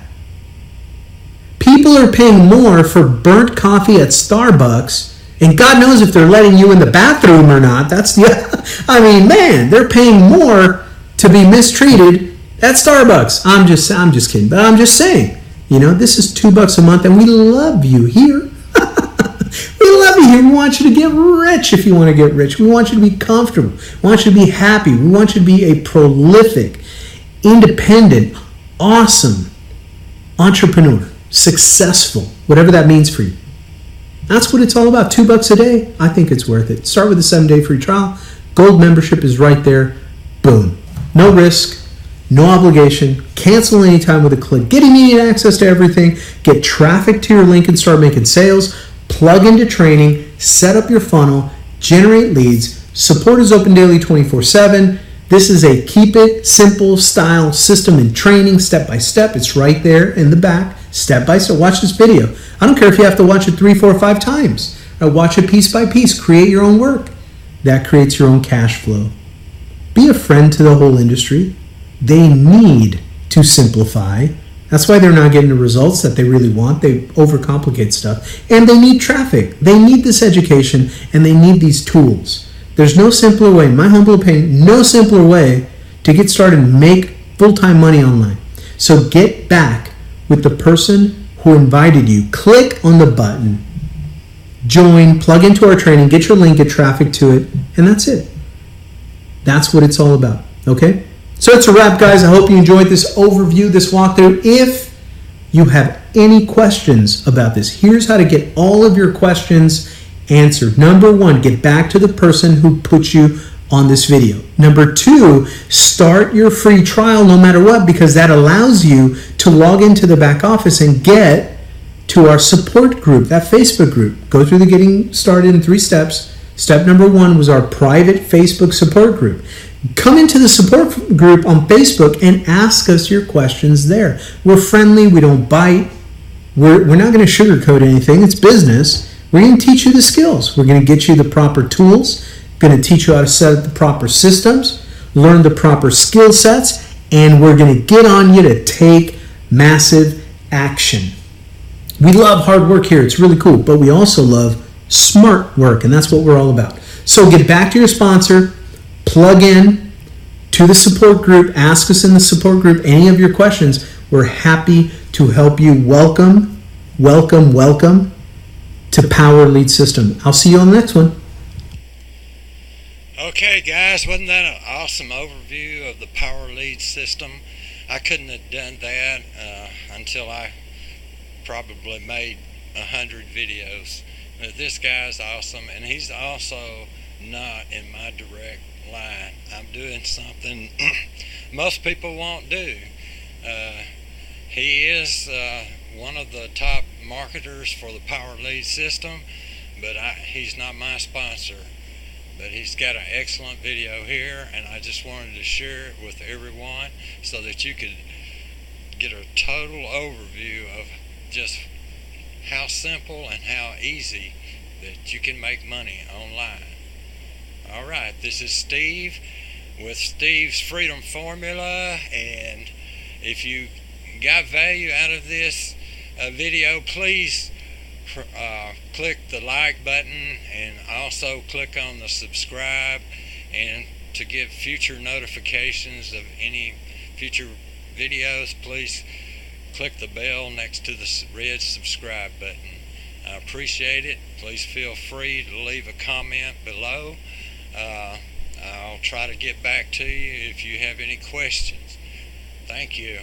People are paying more for burnt coffee at Starbucks, and God knows if they're letting you in the bathroom or not. That's man, they're paying more to be mistreated at Starbucks. I'm just kidding, but I'm just saying, this is $2 a month, and we love you here. We love you here. We want you to get rich if you want to get rich. We want you to be comfortable. We want you to be happy. We want you to be a prolific, independent, awesome entrepreneur, successful, whatever that means for you. That's what it's all about. $2 a day. I think it's worth it. Start with a 7-day free trial. Gold membership is right there. Boom. No risk, no obligation. Cancel anytime with a click. Get immediate access to everything. Get traffic to your link and start making sales. Plug into training. Set up your funnel. Generate leads. Support is open daily 24/7. This is a keep it simple style system and training step by step. It's right there in the back, step by step. Watch this video. I don't care if you have to watch it 3, 4, 5 times. Watch it piece by piece. Create your own work. That creates your own cash flow. Be a friend to the whole industry. They need to simplify. That's why they're not getting the results that they really want. They overcomplicate stuff. And they need traffic. They need this education, and they need these tools. There's no simpler way, in my humble opinion, no simpler way to get started and make full-time money online. So get back with the person who invited you. Click on the button, join, plug into our training, get your link, get traffic to it, and that's it. That's what it's all about, okay? So it's a wrap, guys. I hope you enjoyed this overview, this walkthrough. If you have any questions about this, here's how to get all of your questions answered. Number 1, get back to the person who put you on this video. Number 2, start your free trial no matter what, because that allows you to log into the back office and get to our support group, that Facebook group. Go through the getting started in 3 steps. Step number 1 was our private Facebook support group. Come into the support group on Facebook and ask us your questions there. We're friendly. We don't bite. We're not going to sugarcoat anything. It's business. We're going to teach you the skills. We're going to get you the proper tools. We're going to teach you how to set up the proper systems, learn the proper skill sets, and we're going to get on you to take massive action. We love hard work here. It's really cool, but we also love smart work, and that's what we're all about. So get back to your sponsor, plug in to the support group, ask us in the support group any of your questions. We're happy to help you. Welcome, welcome, welcome to Power Lead System. I'll see you on the next one. Okay, guys, wasn't that an awesome overview of the Power Lead System? I couldn't have done that until I probably made 100 videos. But this guy's awesome, and he's also not in my direct line. I'm doing something most people won't do. He is one of the top marketers for the Power Lead System, but he's not my sponsor. But he's got an excellent video here, and I just wanted to share it with everyone so that you could get a total overview of just how simple and how easy that you can make money online. Alright, this is Steve with Steve's Freedom Formula, and if you got value out of this video, please click the like button and also click on the subscribe, and to get future notifications of any future videos, please click the bell next to the red subscribe button. I appreciate it. Please feel free to leave a comment below. I'll try to get back to you if you have any questions. Thank you.